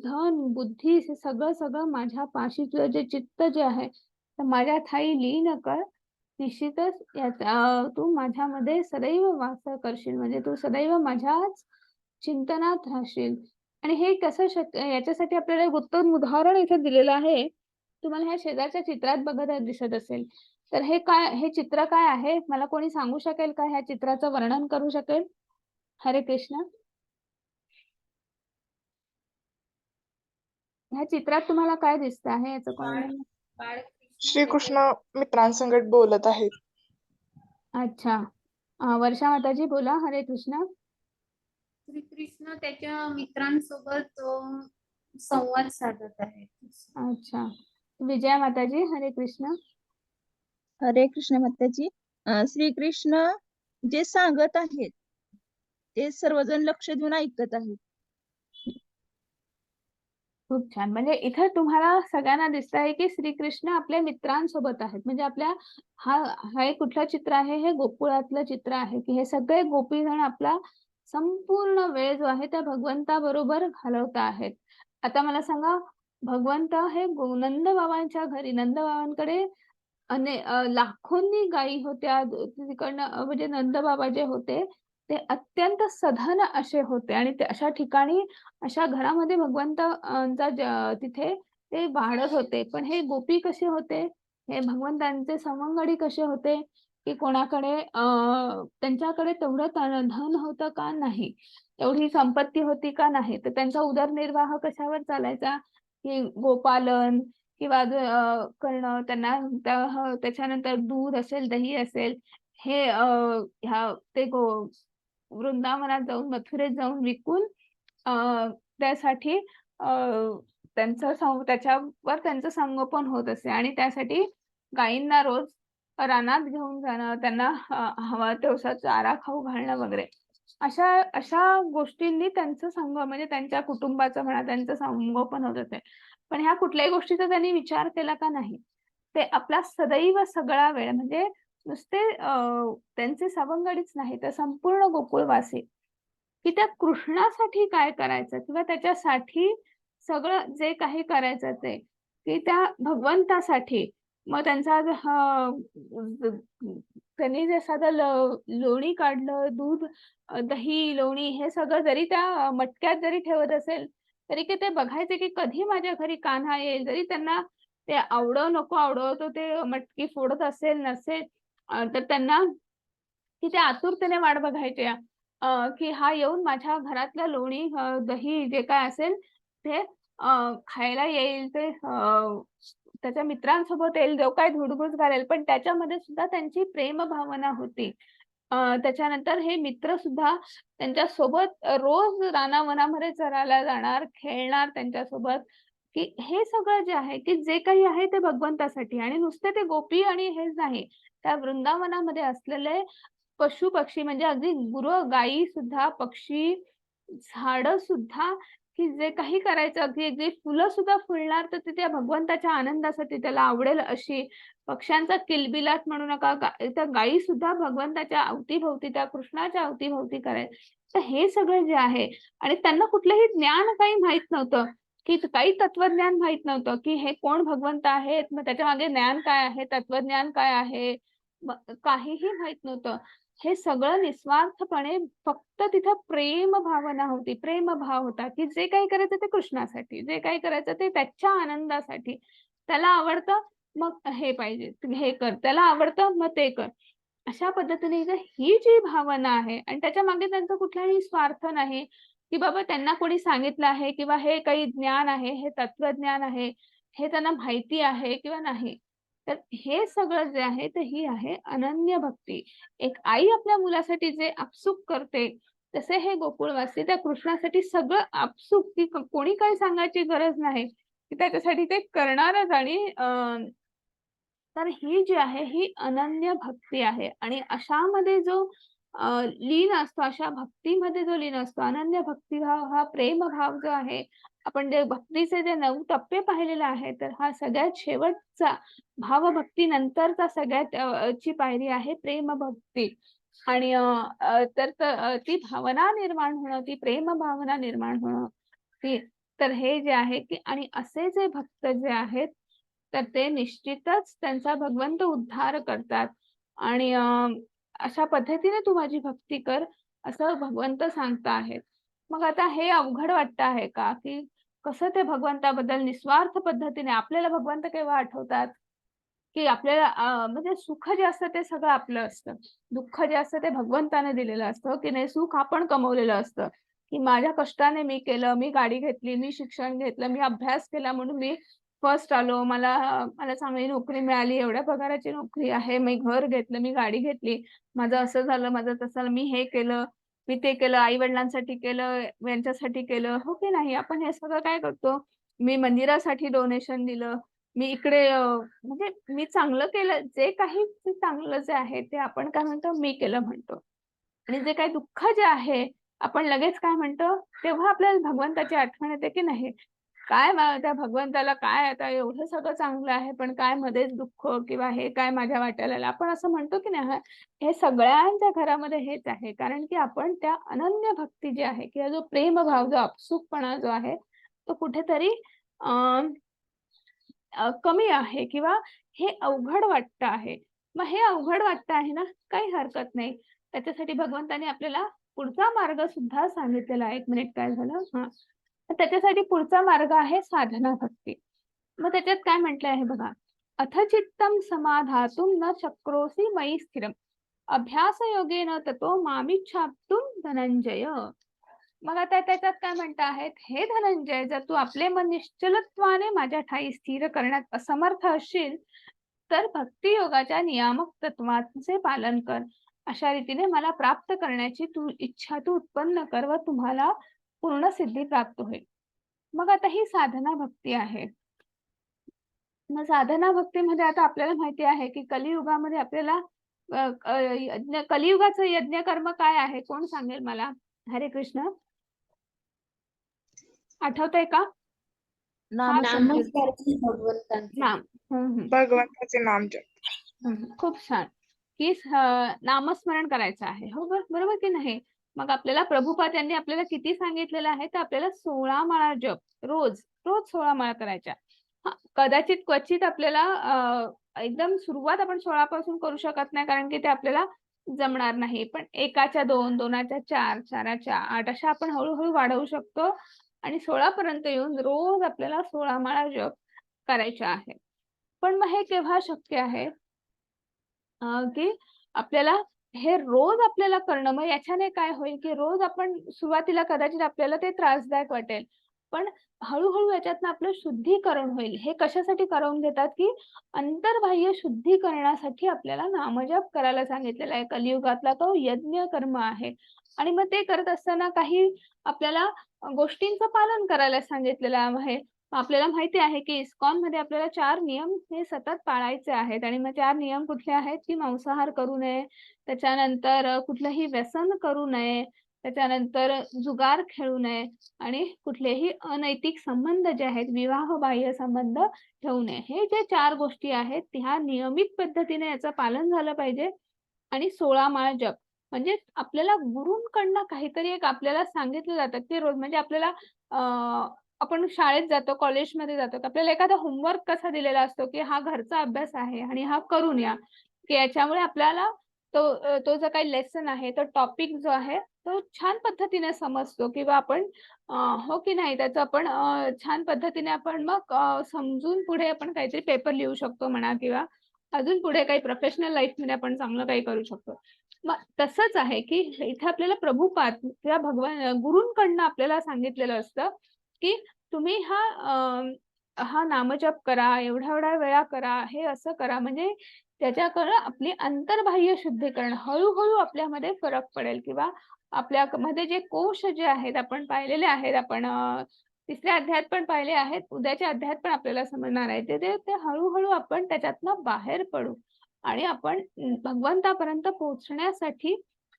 धन, बुद्धी हे सगळं माझ्या पाशी तुझं जे चित्त जे आहे, तर माझ्या ठायी लीन कर. निश्चितच तू माझ्यामध्ये सदैव वास करशील. म्हणजे तू सदैव माझ्याच चिंतनात राहशील. आणि हे कसं शक्य याच्यासाठी आपल्याला एक उत्तम उदाहरण इथे दिलेलं आहे. तुम्हाला ह्या शेजारच्या चित्रात बघत दिसत असेल. तर हे चित्र काय आहे? मला कोणी सांगू शकेल का? ह्या चित्राचं वर्णन करू शकेल? हरे कृष्ण. ह्या चित्रात तुम्हाला काय दिसतं आहे? याचं कोणी श्रीकृष्ण मित्रांसंगत बोलत आहेत. अच्छा. वर्षा माताजी बोला. हरे कृष्ण. श्रीकृष्ण त्याच्या मित्रांसोबत संवाद साधत आहेत. अच्छा. विजया माताजी हरे कृष्ण. हरे कृष्ण माताजी. श्रीकृष्ण जे सांगत आहेत ते सर्वजण लक्ष देऊन ऐकत आहेत. खूप छान. म्हणजे इथे तुम्हाला सगळ्यांना दिसत आहे, की श्रीकृष्ण आपल्या मित्रांसोबत आहेत. म्हणजे हा एक कुठलं चित्र आहे? हे गोकुळातलं चित्र आहे, की हे सगळे गोपीजण आपला संपूर्ण वेळ जो आहे त्या भगवंताबरोबर घालवत आहेत. आता मला सांगा, भगवंत हे नंदबाबांच्या घरी, नंदबाबांकडे लाखोंनी गायी होत्या. तिकडनं म्हणजे नंदबाबा जे होते, ते अत्यंत सधन असे होते आणि ते अशा ठिकाणी, अशा घरामध्ये तिथे ते वाढत होते. पण हे गोपी कसे होते? हे भगवंतांचे सवंगडी कसे होते? की कोणाकडे त्यांच्याकडे तेवढं धन होतं का नाही? तेवढी संपत्ती होती का नाही? तर त्यांचा उदरनिर्वाह कशावर चालायचा? की गोपालन किंवा करणं त्यांना त्याच्यानंतर दूध असेल, दही असेल, हे ह्या ते वृंदावनात जाऊन मथुरेत जाऊन विकून त्यासाठी त्याच्यावर त्यांचं संगोपन होत असे आणि त्यासाठी गायींना रोज रानात घेऊन जाणं, त्यांना हवा तेवढा चारा खाऊ घालणं वगैरे अशा अशा गोष्टींनी त्यांचं म्हणजे त्यांच्या कुटुंबाचं म्हणा त्यांचं संगोपन होत असे. पण ह्या कुठल्याही गोष्टीचा त्यांनी विचार केला का नाही. ते आपला सदैव सगळा वेळ म्हणजे नुसते त्यांचे सवंगडीच नाही तर संपूर्ण गोकुळवासी की त्या कृष्णासाठी काय करायचं किंवा त्याच्यासाठी सगळं जे काही करायचं ते की त्या भगवंतासाठी मग त्यांचा त्यांनी जे साधं लोणी काढलं, दूध, दही, लोणी हे सगळं जरी त्या मटक्यात जरी ठेवत असेल तरी की ते बघायचे की कधी माझ्या घरी कान्हा येईल. जरी त्यांना ते आवडो नको आवडो तो ते मटकी फोडत असेल नसेल तर त्यांना की ते आतुरतेने वाट बघायचे की हा येऊन माझ्या घरातलं लोणी, दही जे काय असेल ते खायला येईल. ते त्याच्या मित्रांसोबत येईल, जो काही धुडगूस घालेल, पण त्याच्यामध्ये सुद्धा त्यांची प्रेम भावना होती. त्याच्यानंतर हे मित्र सुद्धा त्यांच्या सोबत रोज रानावनामध्ये चरायला जाणार, खेळणार त्यांच्यासोबत, की हे सगळं जे आहे, की जे काही आहे ते भगवंतासाठी आणि नुसते ते गोपी आणि हेच नाही. त्या वृंदावनामध्ये असलेले पशु-पक्षी म्हणजे अगदी गुरं, गायी सुद्धा, पक्षी, झाडं सुद्धा, की जे काही करायचं अगदी अगदी फुलं सुद्धा फुलणार तर ते त्या भगवंताच्या आनंदासाठी त्याला आवडेल अशी पक्ष्यांचा किलबिलाट म्हणू नका, त्या गायी सुद्धा भगवंताच्या अवतीभोवती त्या कृष्णाच्या अवतीभोवती करायचं. तर हे सगळं जे आहे आणि त्यांना कुठलंही ज्ञान काही माहित नव्हतं, की काही तत्वज्ञान माहित नव्हतं, की हे कोण भगवंत आहेत, मग त्याच्यामागे ज्ञान काय आहे, तत्वज्ञान काय आहे, काहीही माहित नव्हतं. हे सगळं निस्वार्थपणे फक्त तिथं प्रेम भावना होती, प्रेम भाव होता, की जे काही करायचं ते कृष्णासाठी, जे काही करायचं ते त्याच्या आनंदासाठी. त्याला आवडतं मग हे पाहिजे, तू हे कर. त्याला आवडतं मग ते कर. अशा पद्धतीने ही जी भावना आहे आणि त्याच्यामागे त्यांचा कुठलाही स्वार्थ नाही, की बाबा त्यांना कोणी सांगितलं आहे किंवा हे काही ज्ञान आहे, हे तत्वज्ञान आहे, हे त्यांना माहिती आहे किंवा नाही. तर हे सगळं जे आहे ते ही आहे अनन्य भक्ती. एक आई आपल्या मुलासाठी जे आपसूक करते, तसे हे गोकुळवासी त्या कृष्णासाठी सगळं आपसूक, की कोणी काही सांगायची गरज नाही, की त्याच्यासाठी ते करणारच आणि तर ही जी आहे ही अनन्य भक्ती आहे आणि अशामध्ये जो लीन असतो, अशा भक्तीमध्ये जो लीन असतो, अनन्य भक्तिभाव हा प्रेमभाव जो आहे, आपण जे भक्तीचे जे 9 टप्पे पाहिलेले आहेत, तर हा सगळ्यात शेवटचा भावभक्ती नंतरचा सगळ्यात ची पायरी आहे प्रेमभक्ती. आणि ती भावना निर्माण होणं, ती प्रेम भावना निर्माण होणं, ती तर हे जे आहे की आणि असे जे भक्त जे आहेत, तर ते निश्चितच त्यांचा भगवंत उद्धार करतात आणि अशा पद्धतीने तू माझी भक्ती कर, असं भगवंत सांगता आहेत. मग आता हे अवघड वाटतं आहे का, की कसं ते भगवंताबद्दल निस्वार्थ पद्धतीने आपल्याला भगवंत केव्हा आठवतात, की आपल्याला म्हणजे सुख जे असतं ते सगळं आपलं असतं. दुःख जे असतं ते भगवंताने दिलेलं असतं, की नाही सुख आपण कमवलेलं असतं, की माझ्या कष्टाने मी केलं, मी गाडी घेतली, मी शिक्षण घेतलं, मी अभ्यास केला म्हणून मी फर्स्ट आलो. मला मला चांगली नोकरी मिळाली, एवढ्या पगाराची नोकरी आहे, मी घर घेतलं, मी गाडी घेतली, माझं असं झालं, माझं तसं झालं, मी हे केलं, मी ते केलं, आई-वडिलांसाठी केलं, यांच्यासाठी केलं. हो की नाही? आपण हे सगळं काय करतो? मी मंदिरासाठी डोनेशन दिलं, मी इकडे म्हणजे मी चांगलं केलं, जे काही ते चांगलं जे आहे ते आपण काय म्हणतो, मी केलं म्हणतो. आणि जे काही दुःख जे आहे, आपण लगेच काय म्हणतो, तेव्हा आपल्याला भगवंताची आठवण येते की नाही, काय त्या भगवंताला काय आता एवढं सगळं चांगलं आहे, पण काय मध्येच दुःख किंवा हे काय माझ्या वाट्याला आलं. आपण असं म्हणतो की नाही, हे सगळ्यांच्या घरामध्ये हेच आहे. कारण की आपण त्या अनन्य भक्ती जी आहे किंवा जो प्रेमभाव, जो आपसूकपणा जो आहे, तो कुठेतरी कमी आहे किंवा हे अवघड वाटतं आहे. मग हे अवघड वाटतं आहे ना, काही हरकत नाही. त्याच्यासाठी भगवंताने आपल्याला पुढचा मार्ग सुद्धा सांगितलेला आहे. 1 मिनिट काय झालं? हां. तर त्याच्यासाठी पुढचा मार्ग आहे साधना भक्ती. मग त्याच्यात काय म्हटलं आहे बघा. "अथ चित्तं समाधातुं न शक्नोषि मयि स्थिरम्. अभ्यासयोगेन ततो मामिच्छाप्तुं धनंजय." मग आता त्याच्यात काय म्हणत आहेत, "हे धनंजय, जर तू आपले मन निश्चलत्वाने माझ्या ठायी स्थिर करण्यात असमर्थ असशील, तर भक्तियोगाच्या नियामक तत्त्वांचे पालन कर अशा रीतीने मला प्राप्त करण्याची इच्छा तू उत्पन्न कर व तुम्हाला पूर्ण सिद्धी प्राप्त होईल. मग आता ही साधना भक्ती आहे. मग साधना भक्तीमध्ये आता आपल्याला माहिती आहे की कलियुगामध्ये आपल्याला कलियुगाचं यज्ञ कर्म काय आहे? कोण सांगेल मला? हरे कृष्ण. आठवतंय का? नाम नामस्मरण भगवंतांचे. नाम. भगवंताचे नाम जप. खूप छान. की नामस्मरण करायचं आहे. हो बरोबर की नाही? मग आपल्याला प्रभुपाद यांनी आपल्याला किती सांगितलेलं आहे? तर आपल्याला 16 माळा जप रोज 16 माळा करायच्या. कदाचित क्वचित आपल्याला एकदम सुरुवात आपण 16 पासून करू शकत नाही, कारण की ते आपल्याला जमणार नाही. पण 1च्या 2, 2च्या 4, 4च्या 8 अशा आपण हळूहळू वाढवू शकतो आणि 16 पर्यंत येऊन रोज आपल्याला 16 माळा जप करायच्या आहे. पण मग हे केव्हा शक्य आहे? की आपल्याला हे रोज आपल्याला करणं, मग याच्याने काय होईल की रोज आपण सुरुवातीला कदाचित आपल्याला ते त्रासदायक वाटेल, पण हळूहळू याच्यातनं आपलं शुद्धीकरण होईल. हे कशासाठी करून घेतात की अंतर्बाह्य शुद्धीकरणासाठी आपल्याला नामजप करायला सांगितलेला आहे. कलियुगातला तो यज्ञ कर्म आहे आणि मग ते करत असताना काही आपल्याला गोष्टींचं पालन करायला सांगितलेलं आहे. आपल्याला माहिती आहे की इस्कॉनमध्ये आपल्याला 4 नियम हे सतत पाळायचे आहेत आणि मग 4 नियम कुठले आहेत की मांसाहार करू नये, त्याच्यानंतर कुठलंही व्यसन करू नये, त्याच्यानंतर जुगार खेळू नये आणि कुठलेही अनैतिक संबंध जे आहेत, विवाहबाह्य संबंध ठेवू नये. हे जे 4 गोष्टी आहेत, ह्या नियमित पद्धतीने याचं पालन झालं पाहिजे आणि 16 माळ जप. म्हणजे आपल्याला गुरूंकडनं काहीतरी एक आपल्याला सांगितलं जातं की रोज म्हणजे आपल्याला आपण शाळेत जातो, कॉलेजमध्ये जातो, तर आपल्याला एखादा होमवर्क कसा दिलेला असतो की हा घरचा अभ्यास आहे आणि हा करून या, की याच्यामुळे आपल्याला तो जो काही लेसन आहे, तो टॉपिक जो आहे तो छान पद्धतीने समजतो किंवा आपण हो की नाही त्याचं आपण छान पद्धतीने आपण मग समजून पुढे आपण काहीतरी पेपर लिहू शकतो म्हणा किंवा अजून पुढे काही प्रोफेशनल लाईफमध्ये आपण चांगलं काही करू शकतो. मग तसंच आहे की इथे आपल्याला प्रभुपाद किंवा भगवान गुरूंकडनं आपल्याला सांगितलेलं असतं की तुम्ही हा नामजप करा, एवढ्या वेळा करा, हे असं करा, म्हणजे त्याच्याकडे आपली अंतर्बाह्य शुद्धीकरण हळूहळू आपल्यामध्ये फरक पडेल किंवा आपल्यामध्ये जे कोश जे आहेत आपण पाहिलेले आहेत, आपण तिसऱ्या अध्यायात पण पाहिले आहेत, उद्याच्या अध्यायात पण आपल्याला समजणार आहे, ते हळूहळू आपण त्याच्यातनं बाहेर पडू आणि आपण भगवंतापर्यंत पोहोचण्यासाठी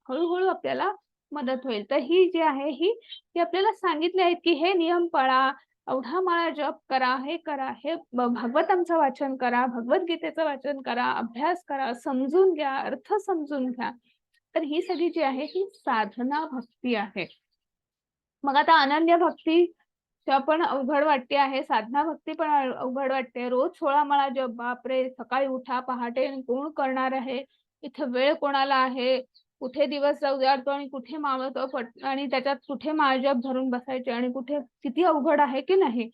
हळूहळू आपल्याला मदत होईल. तर ही जी आहे ही आपल्याला सांगितले आहेत की हे नियम पाळा, एवढा माळा जप करा, हे करा, हे भागवतांचं वाचन करा, भगवद्गीतेचं वाचन करा, अभ्यास करा, समजून घ्या, अर्थ समजून घ्या. तर ही सगळी जी आहे ही साधना भक्ती आहे. मग आता अनन्य भक्ती पण अवघड वाटते आहे, साधना भक्ती पण अवघड वाटते. रोज 16 माळा जप, बापरे! सकाळी उठा, पहाटे कोण करणार आहे? इथे वेळ कोणाला आहे? कुठे दिवस उजाडतो आणि कुठे मावळतो आणि त्याच्यात कुठे माळजप धरून बसायचे आणि कुठे किती अवघड आहे की नाही.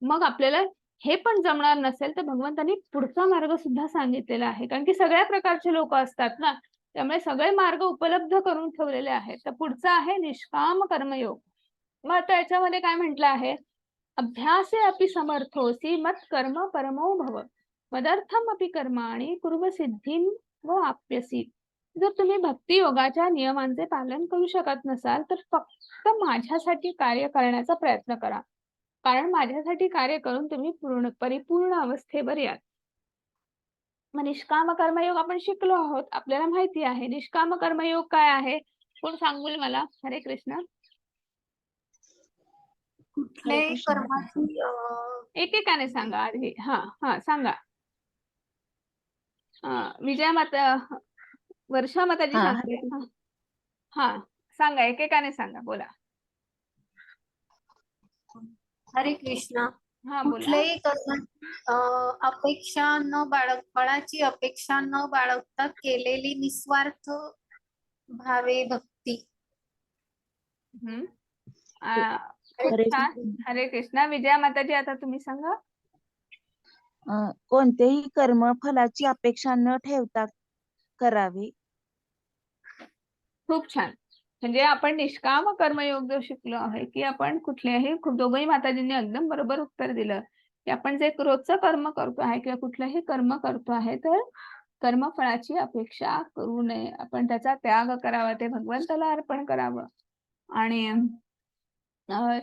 मग आपल्याला हे पण जमणार नसेल तर भगवंतांनी पुढचा मार्ग सुद्धा सांगितलेला आहे, कारण की सगळ्या प्रकारचे लोक असतात ना, त्यामुळे सगळे मार्ग उपलब्ध करून ठेवलेले आहेत. तर पुढचा आहे निष्काम कर्मयोग. मग आता याच्यामध्ये काय म्हटलं आहे? अभ्यासे अपि समर्थोसी मत कर्म परमो भव मदर्थम अपि कर्माणि कुर्व सिद्धिं व आप्यसी. जर तुम्ही भक्ती योगाच्या नियमांचे पालन करू शकत नसाल तर फक्त माझ्यासाठी कार्य करण्याचा प्रयत्न करा, कारण माझ्यासाठी कार्य करून तुम्ही परिपूर्ण अवस्थेवर याल. मग निष्काम कर्मयोग आपण शिकलो आहोत, आपल्याला माहिती आहे. निष्काम कर्मयोग काय आहे? कोण सांगेल मला? हरे कृष्ण. कुठल्याही कृष्ण. कर्माची एकेकाने सांगा आधी. हा सांगा. विजया माता, वर्षा माताजी हा. सांगा. हा सांगा, एकेकाने सांगा, बोला. हरे कृष्ण. हा बोला. कुठल्याही कर्माची अपेक्षा न फळाची अपेक्षा न बाळगता केलेली निस्वार्थ भावे भक्ती. खूप हरे छान. हरे कृष्णा. विजया माताजी आता तुम्ही सांगा. कोणतेही कर्म फलाची अपेक्षा न ठेवता करावे. खूप छान. म्हणजे आपण निष्काम कर्मयोग जो शिकलो आहे की आपण कुठल्याही, दोघंही माताजींनी एकदम बरोबर उत्तर दिलं की आपण जे रोजचं कर्म करतो आहे किंवा कुठलंही कर्म करतो आहे तर कर्मफळाची अपेक्षा करू नये. आपण त्याचा त्याग करावा, ते भगवंताला अर्पण करावं. आणि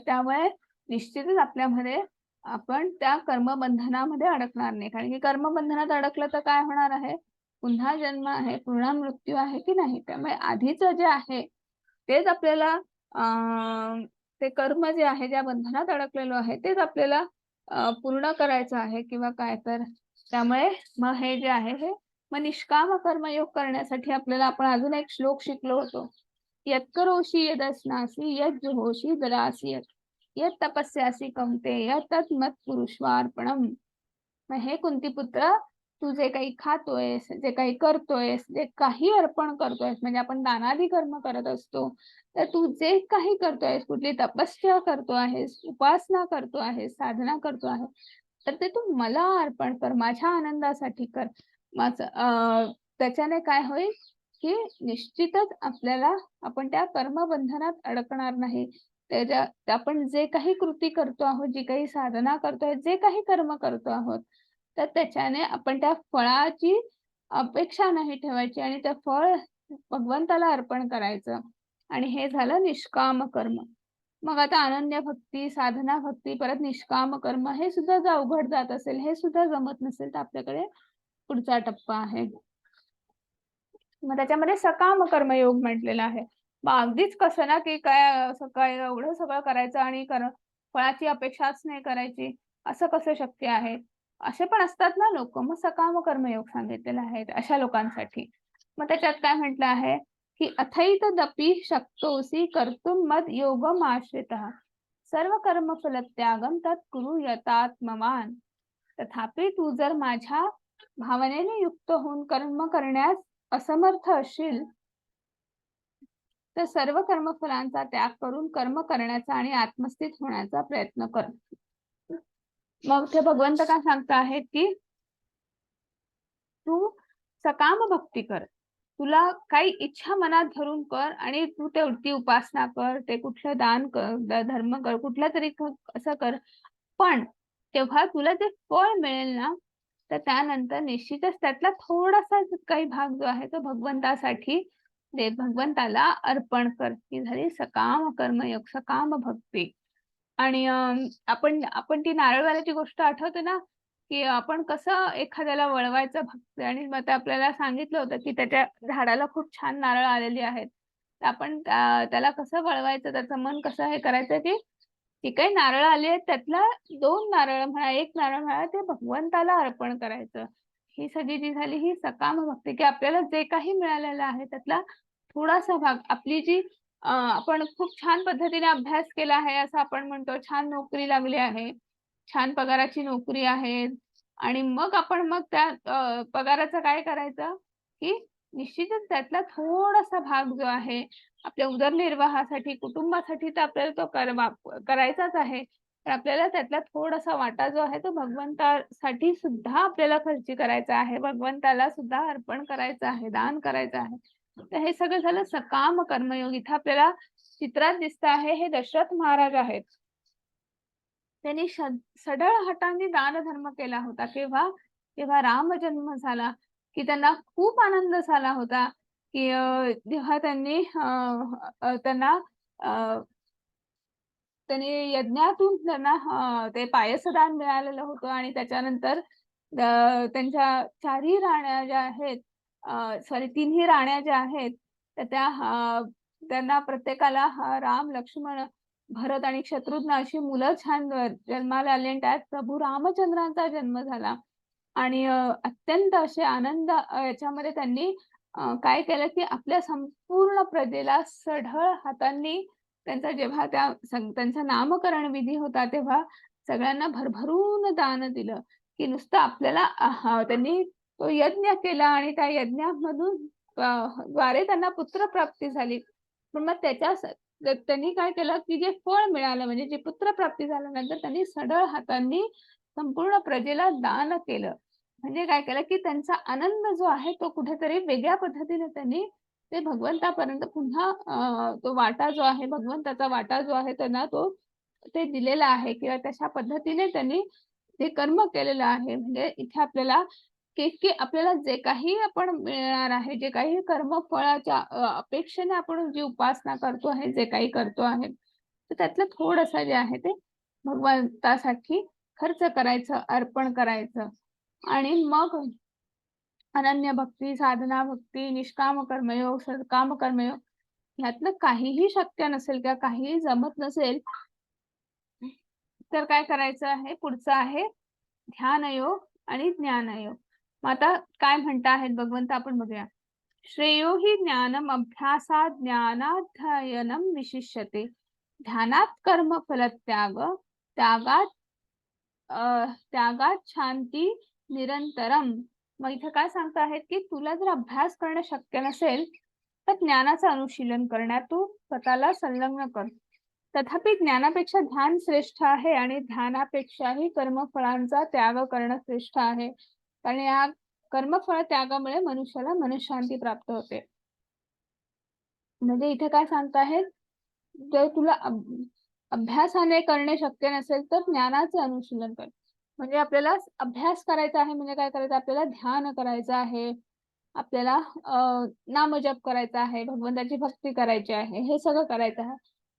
त्यामुळे निश्चितच आपल्यामध्ये आपण त्या कर्मबंधनामध्ये अडकणार नाही. कारण की कर्मबंधनात अडकलं तर काय होणार आहे, पुन्हा जन्म आहे, पुन्हा मृत्यू आहे की नाही. त्यामुळे आधीच जे आहे तेच आपल्याला ते कर्म जे आहे, ज्या बंधनात अडकलेलो आहे तेच आपल्याला पूर्ण करायचं आहे किंवा काय. तर त्यामुळे मग हे जे आहे हे मग निष्काम कर्मयोग करण्यासाठी आपल्याला आपण अजून एक श्लोक शिकलो होतो. यत्करोषि यदस्नासि यज्जुहोषि ददासि यत् तपस्यासि कौन्तेय तत् मत्कुरुष्वार्पणम्. मग हे कुंतीपुत्र, तू जे काही खातोयस, जे काही करतोयस, जे काही अर्पण करतोयस, म्हणजे आपण दानादी कर्म करत असतो, तर तू जे काही करतोयस, कुठली तपस्या करतो आहेस, उपासना करतो आहेस, साधना करतो आहे, तर ते तू मला अर्पण कर, माझ्या आनंदासाठी कर. त्याच्याने काय होईल की निश्चितच आपल्याला आपण त्या कर्मबंधनात अडकणार नाही. आपण जे काही कृती करतो आहोत, जी काही साधना करतोय, जे काही कर्म करतो आहोत, तर त्याच्याने आपण त्या फळाची अपेक्षा नाही ठेवायची आणि ते फळ भगवंताला अर्पण करायचं. आणि हे झालं निष्काम कर्म. मग आता अनन्य भक्ती, साधना भक्ती, परत निष्काम कर्म, हे सुद्धा जर अवघड जात असेल, हे सुद्धा जमत नसेल, तर आपल्याकडे पुढचा टप्पा आहे. मग त्याच्यामध्ये सकाम कर्मयोग म्हटलेला आहे. मग अगदीच कसं ना की काय असं काय एवढं सगळं करायचं आणि फळाची अपेक्षाच नाही करायची, असं कसं शक्य आहे. असे पण असतात ना लोक. मग सकाम कर्मयोग सांगितलेला आहे अशा लोकांसाठी. मग त्याच्यात काय म्हटलं आहे की अथैत दपी शक्तोसी कर्तुम मद योगम आश्रितः सर्व कर्म फल त्यागम तत्कुरु यतात्मवान. तथापि तू जर माझ्या भावनेने युक्त होऊन कर्म करण्यास असमर्थ असशील, तर सर्व कर्मफलांचा त्याग करून कर्म करण्याचा आणि आत्मस्थित होण्याचा प्रयत्न कर. मग ते भगवंत काय सांगता आहेत की तू सकाम भक्ती कर, तुला काही इच्छा मनात धरून कर आणि तू तेवढी उपासना कर, ते कुठलं दान कर, धर्म कर, कुठला तरी असं कर. पण तेव्हा तुला जे फळ मिळेल ना, तर त्यानंतर निश्चितच त्यातला थोडासा काही भाग जो आहे तो भगवंतासाठी दे, भगवंताला अर्पण कर. ही झाली सकाम कर्मयोग, सकाम भक्ती. आणि आपण ती नारळवाल्याची गोष्ट आठवते ना, की आपण कसं एखाद्याला वळवायचं भक्ती. आणि मग ते आपल्याला सांगितलं होतं की त्याच्या झाडाला खूप छान नारळ आलेली आहेत, तर आपण त्याला कसं वळवायचं, त्याचं मन कसं हे करायचं की जी काही नारळ आली आहेत त्यातला 2 नारळ म्हणा, 1 नारळ म्हणा, ते भगवंताला अर्पण करायचं. ही सगळी जी झाली ही सकाम भक्ती, की आपल्याला जे काही मिळालेलं आहे त्यातला थोडासा भाग, आपली जी आपण खूप छान पद्धतीने अभ्यास केला आहे असं आपण म्हणतो, छान नोकरी लागली आहे, छान पगाराची नोकरी आहे, आणि मग आपण त्या पगाराचं काय करायचं की निश्चितच त्यातला थोडासा भाग जो आहे आपल्या उदरनिर्वाहासाठी, कुटुंबासाठी, तर आपल्याला तो करायचाच आहे. पण आपल्याला त्यातला थोडासा वाटा जो आहे तो भगवंतासाठी सुद्धा आपल्याला खर्ची करायचा आहे, भगवंताला सुद्धा अर्पण करायचं आहे, दान करायचं आहे. तर हे सगळं झालं सकाम कर्मयोग. इथं आपल्याला चित्रात दिसत आहे हे दशरथ महाराज आहेत. त्यांनी सढळ हटांनी दान धर्म केला होता. जेव्हा राम जन्म झाला की त्यांना खूप आनंद झाला होता, की जेव्हा त्यांनी यज्ञातून त्यांना ते पायसदान मिळालेलं होतं. आणि त्याच्यानंतर त्यांच्या 4ही राण्या ज्या आहेत, सॉरी 3ही राण्या ज्या आहेत, तर त्यांना प्रत्येकाला राम, लक्ष्मण, भरत आणि शत्रुघ्न अशी मुलं छान जन्माला आली. आणि त्यात प्रभू रामचंद्रांचा जन्म झाला. आणि अत्यंत असे आनंद याच्यामध्ये त्यांनी काय केलं की आपल्या संपूर्ण प्रजेला सढळ हातांनी जेव्हा त्यांचा नामकरण विधी होता, तेव्हा सगळ्यांना भरभरून दान दिलं. की नुसतं आपल्याला त्यांनी तो यज्ञ केला आणि त्या यज्ञामधून द्वारे त्यांना पुत्रप्राप्ती झाली. पण मग त्यांनी काय केलं की जे फळ मिळालं, म्हणजे जे पुत्रप्राप्ती झाल्यानंतर त्यांनी सढळ हातांनी संपूर्ण प्रजेला दान केलं. म्हणजे काय केलं की त्यांचा आनंद जो आहे तो कुठेतरी वेगळ्या पद्धतीने त्यांनी ते भगवंतापर्यंत पुन्हा तो वाटा जो आहे, भगवंताचा वाटा जो आहे त्यांना ते दिलेला आहे, किंवा तशा पद्धतीने त्यांनी ते कर्म केलेलं आहे. म्हणजे इथे आपल्याला की आपल्याला जे काही आपण मिळणार आहे, जे काही कर्मफळाच्या अपेक्षेने आपण जी उपासना करतो आहे, जे काही करतो आहे, तर त्यातलं थोडंसं जे आहे ते भगवंतासाठी खर्च करायचं, अर्पण करायचं. आणि मग अनन्य भक्ती, साधना भक्ती, निष्काम कर्मयोग, सत्काम कर्मयोग ह्यातलं काहीही शक्य नसेल किंवा काहीही जमत नसेल, तर काय करायचं आहे, पुढचं आहे ध्यानयोग आणि ज्ञानयोग. मग आता काय म्हणता आहेत भगवंत आपण बघूया. श्रेयो हि ज्ञानम अभ्यासात ज्ञानाध्ययनम विशिष्यते. ध्यानात कर्म फलत्याग, त्यागात त्यागात शांती निरंतरम. मग इथे काय सांगता आहेत की तुला जर अभ्यास करणं शक्य नसेल तर ज्ञानाचं अनुशीलन करण्यात तू स्वतःला संलग्न कर. तथापि ज्ञानापेक्षा ध्यान श्रेष्ठ आहे आणि ध्यानापेक्षाही कर्मफळांचा त्याग करणं श्रेष्ठ आहे. कारण या कर्मफळ त्यागामुळे मनुष्याला मनःशांती प्राप्त होते. म्हणजे इथे काय सांगताहेत, जर तुला अभ्यासाने करणे शक्य नसेल तर ज्ञानाचे अनुशीलन कर. म्हणजे आपल्याला अभ्यास करायचा आहे म्हणजे काय करायचं, आपल्याला ध्यान करायचं आहे, आपल्याला नामजप करायचा आहे, भगवंताची भक्ती करायची आहे, हे सगळं करायचं आहे.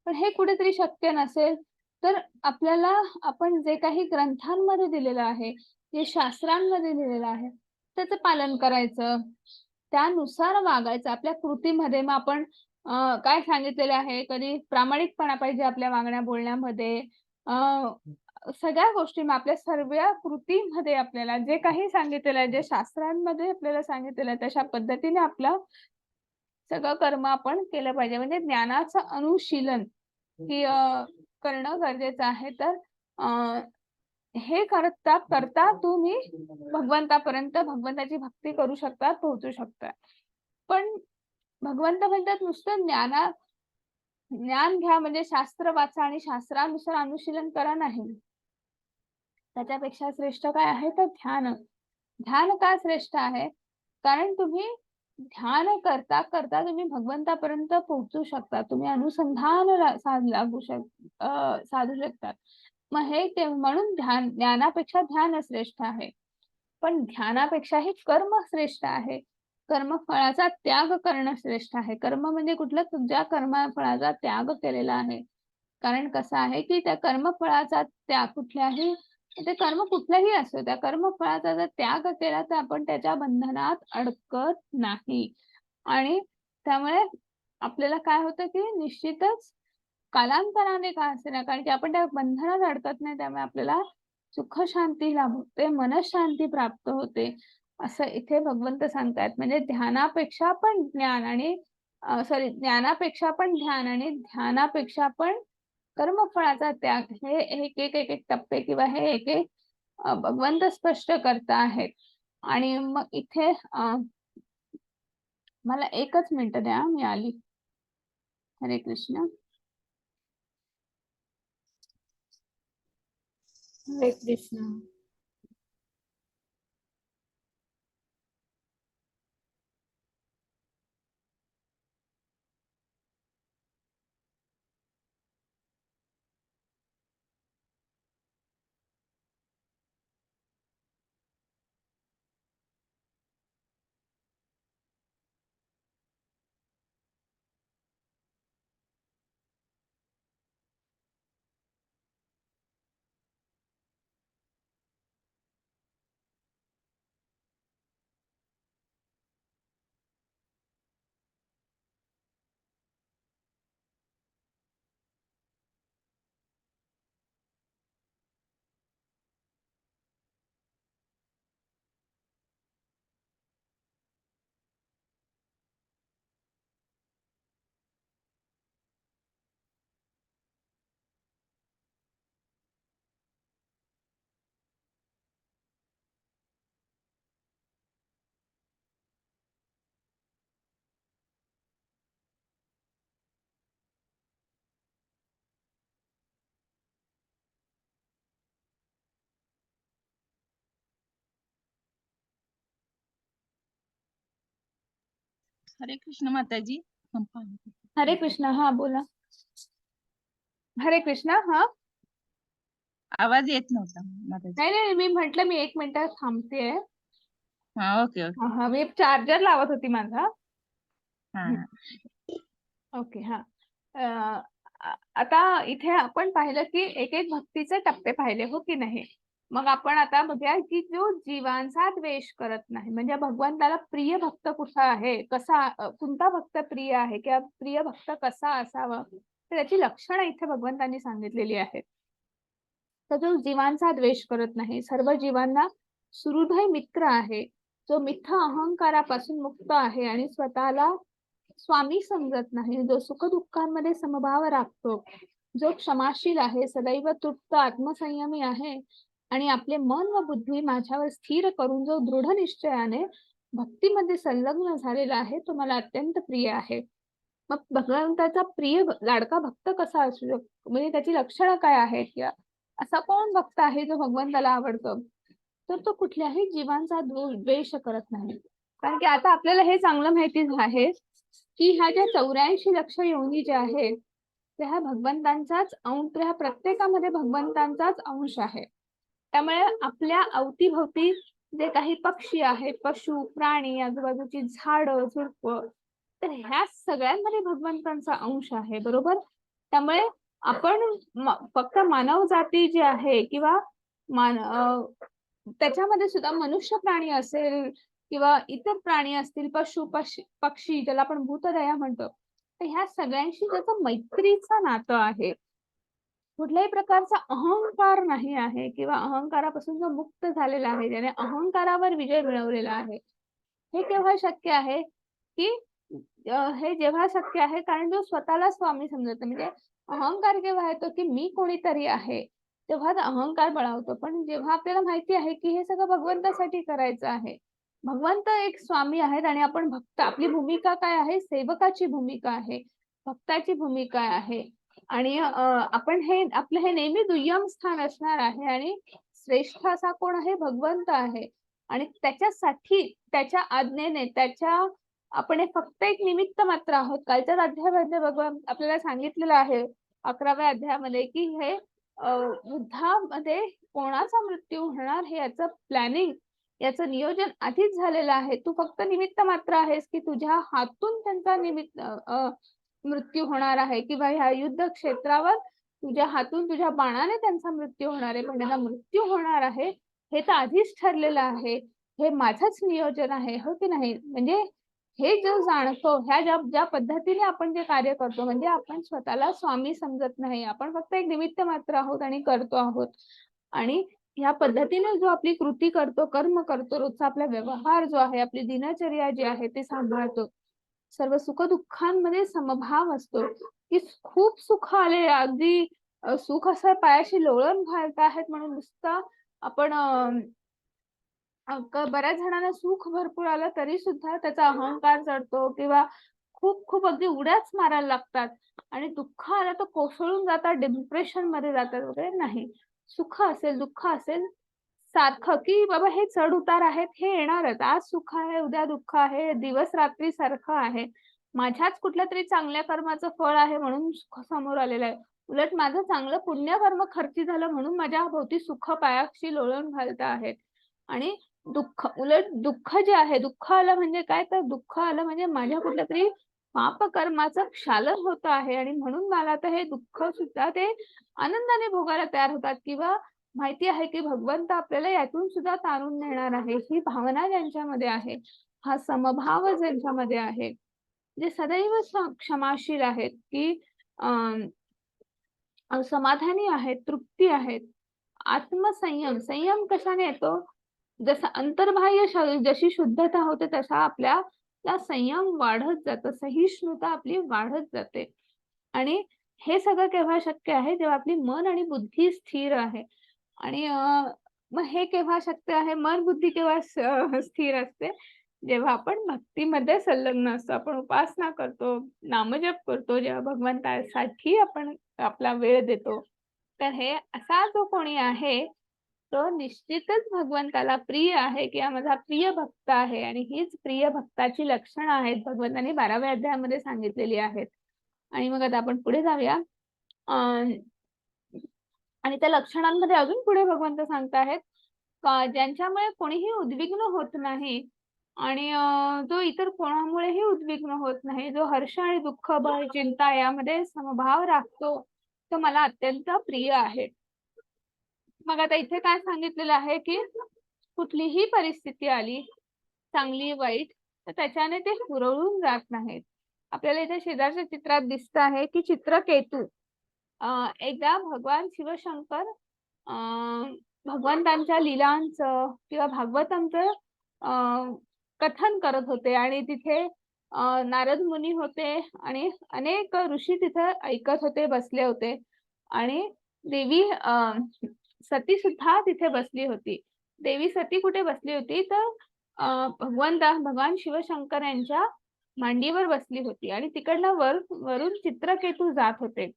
पण हे कुठेतरी शक्य नसेल तर आपल्याला आपण जे काही ग्रंथांमध्ये दिलेलं आहे, जे शास्त्रांमध्ये दिलेलं आहे, त्याचं पालन करायचं, त्यानुसार वागायचं आपल्या कृतीमध्ये. मग आपण काय सांगितलेलं आहे, कधी प्रामाणिकपणा पाहिजे आपल्या वागण्या बोलण्यामध्ये. सगळ्या गोष्टी आपल्या सर्व कृतीमध्ये आपल्याला जे काही सांगितलेलं आहे, जे शास्त्रांमध्ये आपल्याला सांगितलेलं आहे, तशा पद्धतीने आपलं सगळं कर्म आपण केलं पाहिजे. म्हणजे ज्ञानाचं अनुशीलन ही करणं गरजेचं आहे. तर हे करता करता तुम्ही भगवंतापर्यंत भगवंताची भक्ती करू शकता, पोहोचू शकता. पण भगवंत म्हणतात नुसतं ज्ञान घ्या म्हणजे शास्त्र वाचा आणि शास्त्रानुसार अनुशीलन करा नाही. त्याच्यापेक्षा श्रेष्ठ काय आहे तर ध्यान. ध्यान का श्रेष्ठ आहे, कारण तुम्ही ध्यान करता करता तुम्ही भगवंतापर्यंत पोहोचू शकता, तुम्ही अनुसंधान साधू शकता. मग हे म्हणून ज्ञानापेक्षा ध्यान श्रेष्ठ आहे. पण ध्यानापेक्षाही कर्म श्रेष्ठ आहे. कर्मफळाचा त्याग करणं श्रेष्ठ आहे. कर्म म्हणजे कुठलं, तुझ्या कर्मफळाचा त्याग केलेला आहे. कारण कसं आहे की त्या कर्मफळाचा त्याग कुठल्याही, ते कर्म कुठलंही असो, त्या कर्मफळाचा जर त्याग केला तर आपण त्याच्या बंधनात अडकत नाही. आणि त्यामुळे आपल्याला काय होतं की निश्चितच कालांतराने का असेना, कारण की आपण त्या बंधनात अडकत नाही, त्यामुळे आपल्याला सुख शांती लाभते, मनःशांती प्राप्त होते, असं इथे भगवंत सांगतात. म्हणजे ध्यानापेक्षा पण ज्ञान आणि ज्ञानापेक्षा पण ध्यान आणि ध्यानापेक्षा पण कर्मफळाचा त्याग, हे एक एक एक एक टप्पे किंवा हे एक एक भगवंत स्पष्ट करता आहेत. आणि मग इथे मला एकच मिनिट द्या, मी आली. हरे कृष्ण. हरे कृष्ण. हरे कृष्ण माताजी. हरे कृष्ण. हा बोला. हरे कृष्ण. हा आवाज येत नव्हता माताजी. नाही नाही, मी म्हंटल मी 1 मिनिट थांबतेय. हा, ओके ओके. हा, मी चार्जर लावत होती माझा. हा हम्म. ओके. हा. आता इथे आपण पाहिलं की एक एक भक्तीचे टप्पे पाहिले, हो की नाही. मग आपण आता बघूया की जो जीवांचा द्वेष करत नाही, म्हणजे भगवंताला प्रिय भक्त कुठला आहे, कसा कोणता भक्त प्रिय आहे किंवा प्रिय भक्त कसा असावा, तर त्याची लक्षणं इथे भगवंतांनी सांगितलेली आहेत. तर जो जीवांचा द्वेष करत नाही, सर्व जीवांना सुहृदय मित्र आहे, जो मिथ्या अहंकारापासून मुक्त आहे आणि स्वतःला स्वामी समजत नाही, जो सुख दुःखांमध्ये समभाव राखतो, जो क्षमाशील आहे, सदैव तृप्त आत्मसंयमी आहे आणि आपले मन व बुद्धी माझ्यावर स्थिर करून जो दृढ निश्चयाने भक्तीमध्ये संलग्न झालेला आहे, तो मला अत्यंत प्रिय आहे. मग भगवंताचा प्रिय लाडका भक्त कसा असू शकतो, म्हणजे त्याची लक्षणं काय आहेत, किंवा असा कोण भक्त आहे जो भगवंताला आवडतो, तर तो कुठल्याही जीवांचा द्वेष करत नाही. कारण की आता आपल्याला हे चांगलं माहिती आहे की ह्या ज्या 84 लक्ष योनी ज्या आहेत त्या ह्या भगवंतांचाच अंश, ह्या प्रत्येकामध्ये भगवंतांचाच अंश आहे. त्यामुळे आपल्या अवतीभोवती जे काही पक्षी आहेत, पशु प्राणी, आजूबाजूची झाडं झुडपं, तर ह्या सगळ्यांमध्ये भगवंतांचा अंश आहे, बरोबर. त्यामुळे आपण फक्त मानव जाती जी आहे किंवा त्याच्यामध्ये सुद्धा मनुष्य प्राणी असेल किंवा इतर प्राणी असतील, पशु पक्षी ज्याला आपण भूतदया म्हणतो, तर ह्या सगळ्यांशी त्याचं मैत्रीचं नातं आहे. कुठल्याही प्रकारचा अहंकार नाही आहे किंवा अहंकारापासून जो मुक्त झालेला आहे, ज्याने अहंकारावर विजय मिळवलेला आहे. हे केव्हा शक्य आहे की हे जेव्हा शक्य आहे कारण जो स्वतःला स्वामी समजतो, म्हणजे अहंकार केव्हा येतो की मी कोणीतरी आहे, तेव्हा अहंकार बळावतो. पण जेव्हा आपल्याला माहिती आहे की हे सगळं भगवंतासाठी करायचं आहे, भगवंत एक स्वामी आहेत आणि आपण भक्त, आपली भूमिका काय आहे, सेवकाची भूमिका आहे, भक्ताची भूमिका आहे. आणि आपण हे आपलं हे नेहमी दुय्यम स्थान असणार आहे आणि श्रेष्ठ असा कोण आहे, भगवंत आहे. आणि त्याच्यासाठी त्याच्या आज्ञेने आपण हे फक्त एक निमित्त मात्र आहोत. कालच्याच अध्यायामध्ये भगवान आपल्याला सांगितलेलं आहे 11व्या अध्यायामध्ये की हे युद्धामध्ये कोणाचा मृत्यू होणार हे याचं प्लॅनिंग, याचं नियोजन आधीच झालेलं आहे. तू फक्त निमित्त मात्र आहेस की तुझ्या हातून त्यांचा मृत्यू होणार आहे किंवा ह्या युद्ध क्षेत्रावर तुझ्या हातून तुझ्या बाणाने त्यांचा मृत्यू होणार आहे. पण त्यांना मृत्यू होणार आहे हे तर आधीच ठरलेलं आहे, हे माझंच नियोजन आहे, हो की नाही. म्हणजे हे जो जाणतो, ह्या ज्या पद्धतीने आपण जे कार्य करतो, म्हणजे आपण स्वतःला स्वामी समजत नाही, आपण फक्त एक निमित्त मात्र आहोत आणि करतो आहोत. आणि ह्या पद्धतीने जो आपली कृती करतो, कर्म करतो, रोजचा आपला व्यवहार जो आहे, आपली दिनचर्या जी आहे ते सांभाळतो, सर्व सुख दुःखांमध्ये समभाव असतो, की खूप सुख आले, अगदी सुख असं पायाशी लोळण घालत आहेत म्हणून नुसतं आपण बऱ्याच जणांना सुख भरपूर आलं तरी सुद्धा त्याचा अहंकार चढतो किंवा खूप खूप अगदी उड्याच मारायला लागतात आणि दुःख आलं तर कोसळून जातात, डिप्रेशन मध्ये जातात वगैरे. नाही, सुख असेल दुःख असेल सारखं, की बाबा हे चढ उतार आहेत, हे येणारच. आज सुख आहे, उद्या दुःख आहे, दिवस रात्री सारखं आहे. माझ्याच कुठल्या तरी चांगल्या कर्माचं फळ आहे म्हणून सुख समोर आलेलं आहे, उलट माझं चांगलं पुण्यकर्म खर्ची झालं म्हणून माझ्या भोवती सुख पायाशी लोळून घालत आहेत. आणि दुःख, उलट दुःख जे आहे, दुःख आलं म्हणजे काय, तर दुःख आलं म्हणजे माझ्या कुठल्या तरी पापकर्माचं क्षालन होत आहे आणि म्हणून मला तर हे दुःख सुद्धा ते आनंदाने भोगायला तयार होतात किंवा माहिती आहे की भगवंत आपल्याला यातून सुद्धा तारून नेणार आहे, ही भावना ज्यांच्यामध्ये आहे, हा समभाव ज्यांच्यामध्ये आहे, जे सदैव क्षमाशील आहेत, की समाधानी आहेत, तृप्ती आहेत, आत्मसंयम, संयम कशाने येतो, जसं अंतर्बाह्य जशी शुद्धता होते तसा आपल्या संयम वाढत जातो, सहिष्णुता आपली वाढत जाते. आणि हे सगळं केव्हा शक्य आहे, जेव्हा आपली मन आणि बुद्धी स्थिर आहे. आणि मग हे केव्हा शक्य आहे, मन बुद्धी केव्हा स्थिर असते, जेव्हा आपण भक्तीमध्ये संलग्न असतो, आपण उपासना करतो, नामजप करतो, जेव्हा भगवंतासाठी आपण आपला वेळ देतो, तर हे असा जो कोणी आहे तो निश्चितच भगवंताला प्रिय आहे किंवा माझा प्रिय भक्त आहे. आणि हीच प्रिय भक्ताची लक्षणं आहेत, भगवंतांनी 12व्या अध्यायामध्ये सांगितलेली आहेत. आणि मग आता आपण पुढे जाऊया. आणि त्या लक्षणांमध्ये अजून पुढे भगवंत सांगताहेत ज्यांच्यामुळे कोणीही उद्विग्न होत नाही आणि जो इतर कोणामुळेही उद्विग्न होत नाही, जो हर्ष आणि दुःख, भय, चिंता यामध्ये समभाव राखतो, तो मला अत्यंत प्रिय आहे. मग आता इथे काय सांगितलेलं आहे की कुठलीही परिस्थिती आली, चांगली वाईट, तर त्याच्याने ते हुरळून जात नाहीत. आपल्याला इथे शेजारच्या चित्रात दिसत आहे की चित्रकेतू एकदा भगवान शिवशंकर भगवंतांच्या लीलांचं किंवा भागवतांचं कथन करत होते आणि तिथे नारद मुनी होते आणि अनेक ऋषी तिथे ऐकत होते, बसले होते आणि देवी सती सुद्धा तिथे बसली होती. देवी सती कुठे बसली होती तर भगवान शिवशंकर यांच्या मांडीवर बसली होती आणि तिकडनं वरून चित्रकेतू जात होते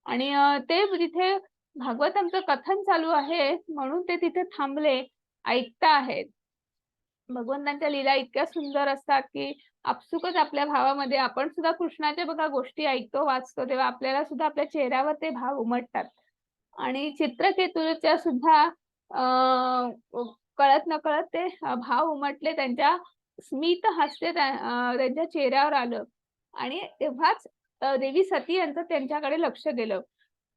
आणि ते तिथे भागवतांचं कथन चालू आहे म्हणून ते तिथे थांबले, ऐकता आहेत. भगवंतांच्या लीला इतक्या सुंदर असतात की आपसुकच आपल्या भावामध्ये आपण सुद्धा कृष्णाच्या बघा गोष्टी ऐकतो, वाचतो, तेव्हा आपल्याला सुद्धा आपल्या चेहऱ्यावर ते भाव उमटतात. आणि चित्रकेतूच्या सुद्धा कळत नकळत ते भाव उमटले, त्यांच्या स्मित हास्य त्यांच्या चेहऱ्यावर आलं आणि तेव्हाच देवी सती यांचं त्यांच्याकडे लक्ष गेलं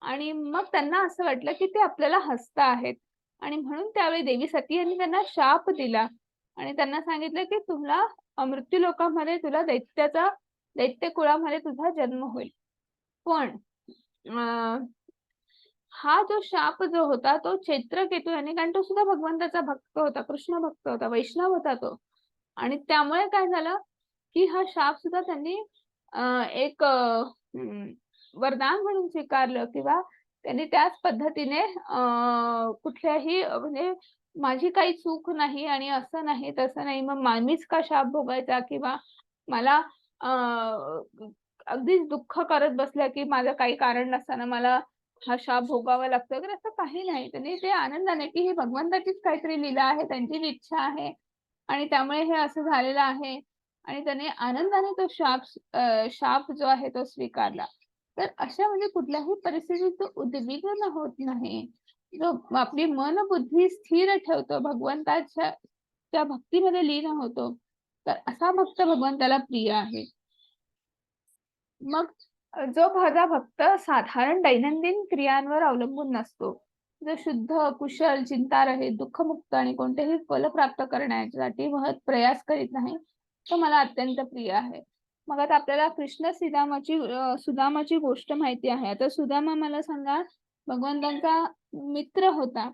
आणि मग त्यांना असं वाटलं की ते आपल्याला हसता आहेत आणि म्हणून त्यावेळी देवी सती यांनी त्यांना शाप दिला आणि त्यांना सांगितलं की तुला मृत्यू लोकांमध्ये तुला दैत्य कुळामध्ये तुझा जन्म होईल. पण हा जो शाप जो होता तो चित्रकेतू यांनी, कारण तो सुद्धा भगवंताचा भक्त होता, कृष्ण भक्त होता, वैष्णव होता तो, आणि त्यामुळे काय झालं की हा शाप सुद्धा त्यांनी एक वरदान म्हणून स्वीकारलं किंवा त्यांनी त्याच पद्धतीने कुठल्याही म्हणजे माझी काही चूक नाही आणि असं नाही तसं नाही, मग मीच का शाप भोगायचा किंवा मला अगदीच दुःख करत बसल्या की माझं काही कारण नसताना मला हा शाप भोगावा लागतो वगैरे, असं काही नाही. त्यांनी ते आनंदाने की ही भगवंताचीच काहीतरी लीला आहे, त्यांचीच इच्छा आहे आणि त्यामुळे हे असं झालेलं आहे आणि त्याने आनंदाने तो शाप जो आहे तो स्वीकारला. तर अशा म्हणजे कुठल्याही परिस्थितीत तो उद्विग्न होत नाही, जो आपली मन बुद्धी स्थिर ठेवतो, भगवंताच्या त्या भक्तीमध्ये लीन होतो, तर असा भक्त भगवंताला प्रिय आहे. मग जो माझा भक्त साधारण दैनंदिन क्रियांवर अवलंबून नसतो, जो शुद्ध, कुशल, चिंतारहित, दुःखमुक्त आणि कोणतेही फल प्राप्त करण्यासाठी महत् प्रयास करीत नाही, तो मला अत्यंत प्रिय आहे. मग आता आपल्याला कृष्ण सुदामाची गोष्ट माहिती आहे. आता सुदामा मला सांगा, भगवंतांचा मित्र होता,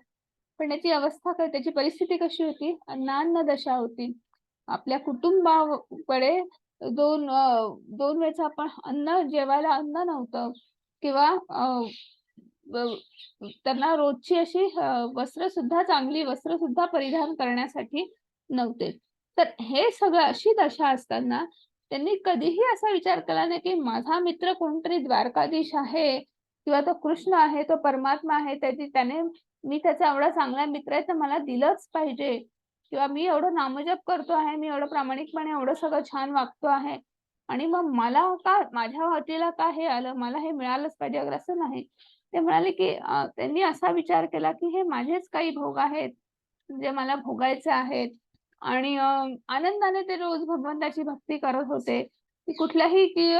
पण त्याची अवस्था काय, त्याची परिस्थिती कशी होती? अन्नान्न दशा होती. आपल्या कुटुंबाकडे दोन वेळचं आपण जेवायला अन्न नव्हतं किंवा त्यांना रोजची अशी चांगली वस्त्र सुद्धा परिधान करण्यासाठी नव्हते. तर हे सगळं अशी दशा असताना त्यांनी कधीही असा विचार केला नाही की माझा मित्र कोणतरी द्वारकाधीश आहे किंवा तो कृष्ण आहे, तो परमात्मा आहे, मी त्याचा एवढा चांगला मित्र आहे तर मला दिलंच पाहिजे किंवा मी एवढं नामजप करतो आहे, मी एवढं प्रामाणिकपणे एवढं सगळं छान वागतो आहे आणि मग मला का माझ्या वाटेला का हे आलं, मला हे मिळालंच पाहिजे वगैरे, असं नाही. ते म्हणाले की त्यांनी असा विचार केला की हे माझेच काही भोग आहेत जे मला भोगायचे आहेत आणि आनंदाने ते रोज भगवंताची भक्ती करत होते की कुठल्याही की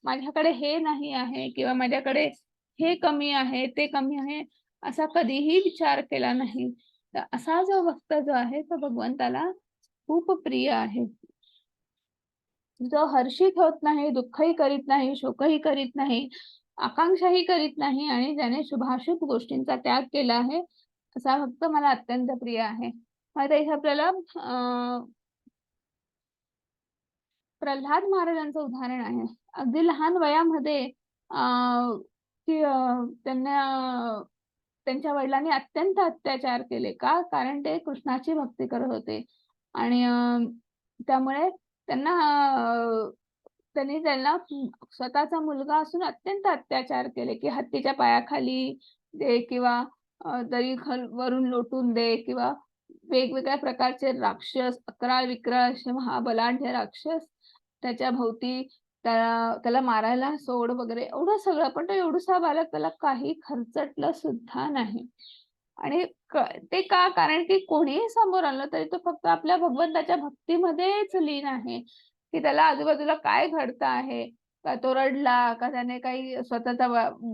माझ्याकडे हे नाही आहे किंवा माझ्याकडे हे कमी आहे, ते कमी आहे, असा कधीही विचार केला नाही. तर असा जो भक्त जो आहे तो भगवंताला खूप प्रिय आहे, जो हर्षित होत नाही, दुःखही करीत नाही, शोकही करीत नाही, आकांक्षाही करीत नाही आणि ज्याने शुभाशुभ गोष्टींचा त्याग केला आहे, असा भक्त मला अत्यंत प्रिय आहे. आता इथे आपल्याला प्रल्हाद महाराजांचं उदाहरण आहे. अगदी लहान वयामध्ये त्यांच्या वडिलांनी अत्यंत अत्याचार केले. का? कारण ते कृष्णाची भक्ती करत होते आणि त्यामुळे त्यांनी त्यांना स्वतःचा मुलगा असून अत्यंत अत्याचार केले की हत्तीच्या पायाखाली दे किंवा दरी वरून लोटून दे किंवा वेगवेगळ्या प्रकारचे राक्षस, अकराळ विक्राळ असे महाबलाढ्य राक्षस त्याच्या भोवती त्याला मारायला सोड वगैरे एवढं सगळं, पण तो एवढूसा बालक, त्याला काही खर्चटलं सुद्धा नाही आणि ते का, कारण की कोणीही समोर आलं तरी तो फक्त आपल्या भगवंताच्या भक्तीमध्येच लीन आहे, की त्याला आजूबाजूला काय घडतं आहे, का तो रडला, का त्याने काही स्वतःचा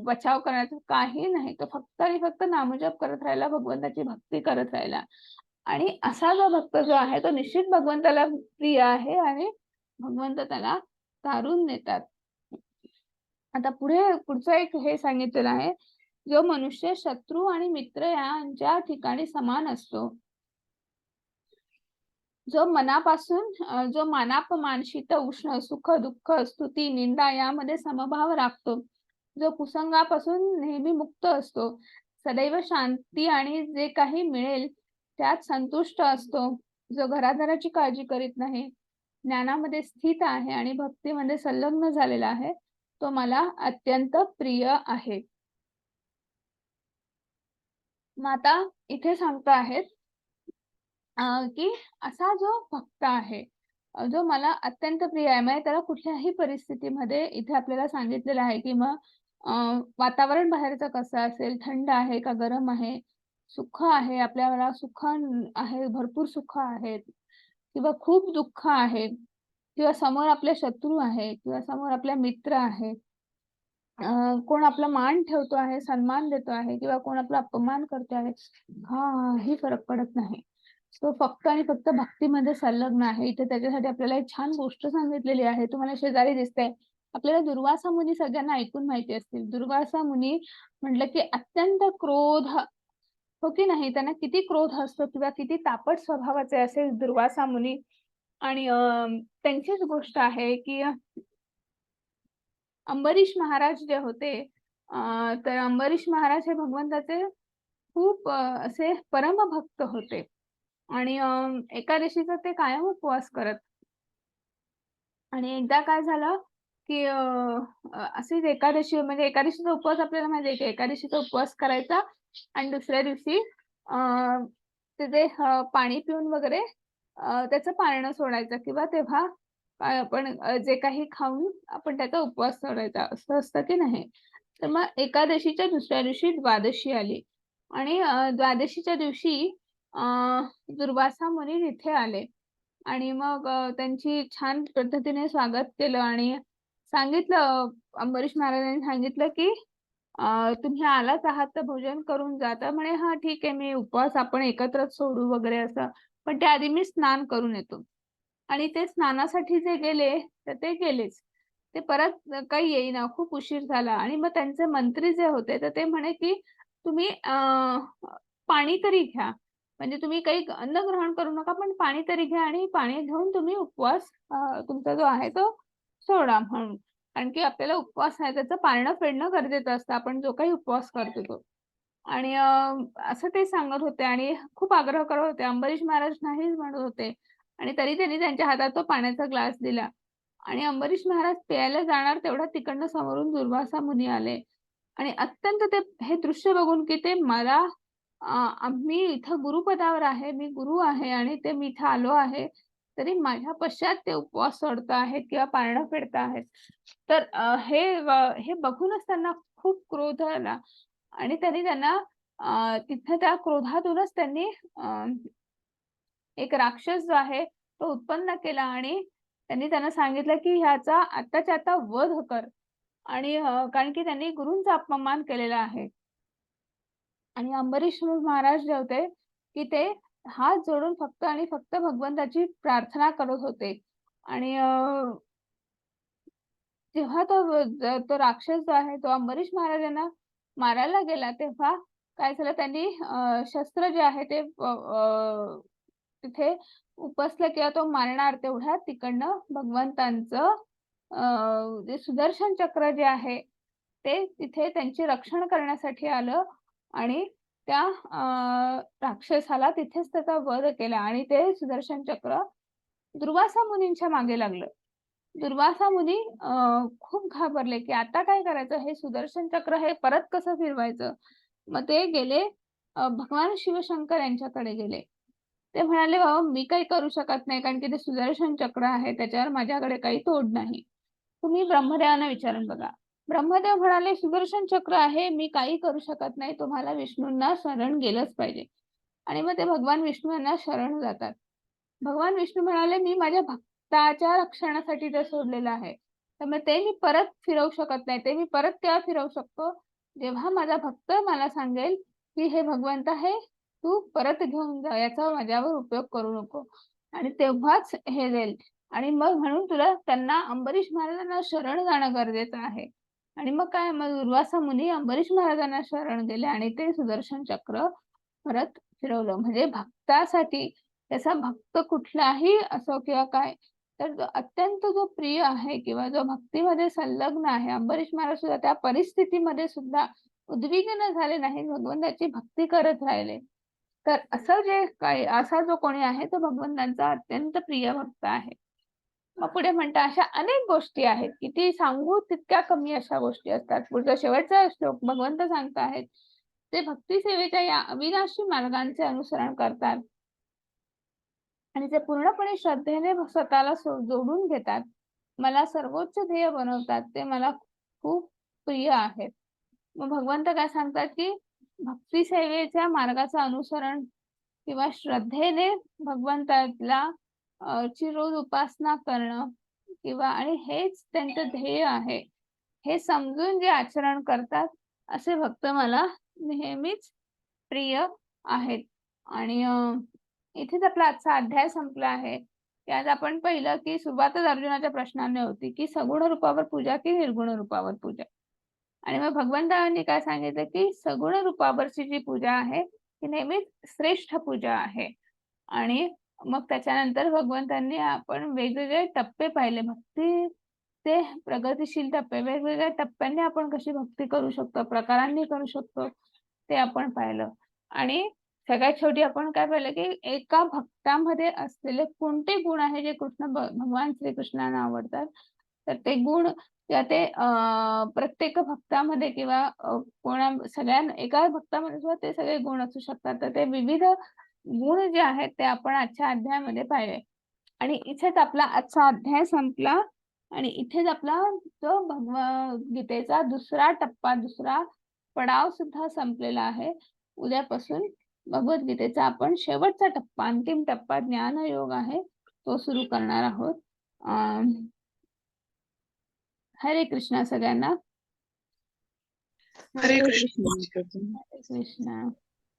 बचाव करण्याचं काही नाही. तो फक्त आणि फक्त नामजप करत राहिला, भगवंताची भक्ती करत राहिला. आणि असा जो भक्त जो आहे तो निश्चित भगवंताला प्रिय आहे आणि भगवंत त्याला तारून नेतात. आता पुढचं एक हे सांगितलेलं आहे, जो मनुष्य शत्रू आणि मित्र यांच्या ठिकाणी समान असतो. जो मानापमान, शीत उष्ण, सुख दुःख, स्तुती निंदा यामध्ये समभाव राखतो. जो कुसंगापासून नेहमी मुक्त असतो. सदैव शांती आणि जे काही मिळेल त्यात संतुष्ट असतो. जो घरादाराची काळजी करीत नाही, ज्ञानामध्ये स्थित आहे आणि भक्तीमध्ये संलग्न झालेला आहे, तो मला अत्यंत प्रिय आहे. माता इथे सांगतो आहेत की असा जो भक्त आहे, जो मला अत्यंत प्रिय आहे, म्हणजे त्याला कुठल्याही परिस्थितीमध्ये इथे आपल्याला सांगितलेलं आहे की मग वातावरण बाहेरचं कसं असेल, थंड आहे का गरम आहे, सुख आहे, आपल्याला सुख आहे, भरपूर सुख आहेत किंवा खूप दुःख आहे, किंवा समोर आपले शत्रू आहे किंवा समोर आपले मित्र आहे, कोण आपला मान ठेवतो आहे, सन्मान देतो आहे किंवा कोण आपला अपमान करतो आहे, काही फरक पडत नाही. तो फक्त आणि फक्त भक्तीमध्ये संलग्न आहे. इथे त्याच्यासाठी आपल्याला एक छान गोष्ट सांगितलेली आहे. तुम्हाला शेजारी दिसते. आपल्याला दुर्वासा मुनी सगळ्यांना ऐकून माहिती असतील. दुर्वासा मुनी म्हटलं की अत्यंत क्रोध, हो की नाही, त्यांना किती क्रोध असतो किंवा किती तापट स्वभावाचे असेल दुर्वासा मुनी. आणि त्यांचीच गोष्ट आहे की अंबरीश महाराज जे होते, तर अंबरीश महाराज हे भगवंताचे खूप असे परमभक्त होते. आणि एकादशीचा ते कायम उपवास करत. आणि एकदा काय झालं की अशीच एकादशी, म्हणजे एकादशीचा उपवास आपल्याला माहिती आहे की एकादशीचा उपवास करायचा आणि दुसऱ्या दिवशी तिथे पाणी पिऊन वगैरे त्याचं पाळणं सोडायचं, किंवा तेव्हा आपण जे काही खाऊन आपण त्याचा उपवास सोडायचा, असं असतं की नाही. तर मग एकादशीच्या दुसऱ्या दिवशी द्वादशी आली आणि द्वादशीच्या दिवशी दुर्वासा मुनी तिथे आले आणि मग त्यांची छान पद्धतीने स्वागत केलं आणि सांगितलं, अंबरीश महाराजांनी सांगितलं की तुम्ही आलाच आहात तर भोजन करून जा. तर म्हणे हा ठीक आहे, मी उपवास आपण एकत्रच सोडू वगैरे असं, पण त्याआधी मी स्नान करून येतो. आणि ते स्नानासाठी जे गेले तर ते गेलेच. ते परत काही येईना, खूप उशीर झाला. आणि मग त्यांचे मंत्री जे होते तर ते म्हणे की तुम्ही पाणी तरी घ्या, म्हणजे तुम्ही काही अन्न ग्रहण करू नका, पण पाणी तरी घ्या आणि पाणी घेऊन तुम्ही उपवास तुमचा जो आहे तो सोडा म्हणून. कारण की आपल्याला उपवास आहे त्याचं पाळणं फेडणं गरजेचं असतं, आपण जो काही उपवास करतो तो. आणि असं ते सांगत होते आणि खूप आग्रह करत होते. अंबरीश महाराज नाहीच म्हणत होते आणि तरी त्यांनी त्यांच्या हातात तो पाण्याचा ग्लास दिला आणि अंबरीश महाराज प्यायला जाणार तेवढ्यात तिकडनं समोरून दुर्वासा मुनी आले आणि अत्यंत ते हे दृश्य बघून की ते मला मी इथं गुरुपदावर आहे, मी गुरु आहे आणि ते मी इथं आलो आहे, तरी माझ्या पश्चात ते उपवास सोडत आहेत किंवा पाळणं फेडत आहेत. तर हे बघूनच त्यांना खूप क्रोध आला आणि त्यांना तिथे त्या क्रोधातूनच त्यांनी एक राक्षस जो आहे तो उत्पन्न केला आणि त्यांना सांगितलं की ह्याचा आत्ताच्या आता वध कर. आणि कारण की त्यांनी गुरूंचा अपमान केलेला आहे. आणि अंबरीश महाराज जे होते की ते हात जोडून फक्त आणि फक्त भगवंताची प्रार्थना करत होते. आणि जेव्हा तो राक्षस जो आहे तो अंबरीश महाराजांना मारायला गेला, तेव्हा काय झालं, त्यांनी शस्त्र जे आहे ते तिथे उपसलं किंवा तो मारणार तेवढ्यात तिकडनं भगवंतांचं जे सुदर्शन चक्र जे आहे ते तिथे त्यांचे रक्षण करण्यासाठी आलं आणि त्या राक्षसाला तिथेच त्याचा वध केला आणि ते सुदर्शन चक्र दुर्वासा मुनींच्या मागे लागलं. दुर्वासा मुनी खूप घाबरले की आता काय करायचं, हे सुदर्शन चक्र हे परत कसं फिरवायचं. मग ते गेले भगवान शिवशंकर यांच्याकडे गेले. ते म्हणाले, बाबा मी काही करू शकत नाही, कारण की ते सुदर्शन चक्र आहे त्याच्यावर माझ्याकडे काही तोड नाही, तुम्ही ब्रह्मदेवांना विचारून बघा. ब्रह्मदेव म्हणाले सुदर्शन चक्र आहे, मी काही करू शकत नाही, तुम्हाला विष्णूंना शरण गेलंच पाहिजे. आणि मग ते भगवान विष्णूंना शरण जातात. भगवान विष्णू म्हणाले मी माझ्या भक्ताच्या रक्षणासाठी ते सोडलेलं आहे, त्यामुळे ते मी परत फिरवू शकत नाही. ते मी परत तेव्हा फिरवू शकतो जेव्हा माझा भक्त मला सांगेल की हे भगवंत आहे, तू परत घेऊन जा, याचा माझ्यावर उपयोग करू नको, आणि तेव्हाच हे देईल. आणि मग म्हणून तुला त्यांना अंबरीश महाराजांना शरण जाणं गरजेचं आहे. आणि मग काय, मग दुर्वासा मुनी अंबरीश महाराजांना शरण गेले आणि ते सुदर्शन चक्र परत फिरवलं. म्हणजे भक्तासाठी, त्याचा भक्त कुठलाही असो किंवा काय, तर अत्यंत जो प्रिय आहे किंवा जो भक्तीमध्ये संलग्न आहे, अंबरीश महाराज सुद्धा त्या परिस्थितीमध्ये सुद्धा उद्विग्न झाले नाही, भगवंताची भक्ती करत राहिले. तर असं जे काय, असा जो कोणी आहे तो भगवंतांचा अत्यंत प्रिय भक्त आहे. मग पुढे म्हणता अशा अनेक गोष्टी आहेत, किती सांगू तितक्या कमी अशा गोष्टी असतात. पुढचा शेवटचा श्लोक भगवंत सांगताहेत, ते भक्ती सेवेच्या या अविनाशी मार्गांचे अनुसरण करतात आणि ते पूर्णपणे श्रद्धेने स्वतःला जोडून घेतात, मला सर्वोच्च ध्येय बनवतात, ते मला खूप प्रिय आहेत. मग भगवंत काय सांगतात की भक्ती सेवेच्या मार्गाचं अनुसरण किंवा श्रद्धेने भगवंताला ची रोज उपासना करणं किंवा आणि हेच त्यांचं ध्येय आहे, हे समजून जे आचरण करतात असे भक्त मला नेहमीच प्रिय आहेत. आणि इथेच आपला आजचा अध्याय संपला आहे. त्यात आपण पाहिलं की सुरुवातच अर्जुनाच्या प्रश्नाने होती की सगुण रूपावर पूजा की निर्गुण रूपावर पूजा. आणि मग भगवंतांनी काय सांगितलं की सगुण रूपावरची जी पूजा आहे ती नेहमीच श्रेष्ठ पूजा आहे. आणि मग त्याच्यानंतर भगवंतांनी आपण वेगवेगळे टप्पे पाहिले, भक्ती ते प्रगतिशील टप्पे, वेगवेगळ्या टप्प्यांनी आपण कशी भक्ती करू शकतो, प्रकारांनी करू शकतो, ते आपण पाहिलं. आणि सगळ्यात शेवटी आपण काय पाहिलं की एका भक्तामध्ये असलेले कोणते गुण आहे जे भगवान श्रीकृष्णांना आवडतात, तर ते गुण किंवा ते प्रत्येक भक्तामध्ये किंवा एका भक्तामध्ये सुद्धा ते सगळे गुण असू शकतात. तर ते विविध गुण जे आहेत ते आपण आजच्या अध्यायामध्ये पाहिले. आणि इथेच आपला आजचा अध्याय संपला आणि इथेच आपला जो भगवद्गीतेचा दुसरा टप्पा, दुसरा पडाव सुद्धा संपलेला आहे. उद्यापासून भगवद्गीतेचा आपण शेवटचा टप्पा, अंतिम टप्पा ज्ञानयोग आहे, तो सुरू करणार आहोत. हरे कृष्णा सगळ्यांना. हरे कृष्ण. कृष्ण. हरे कृष्णा.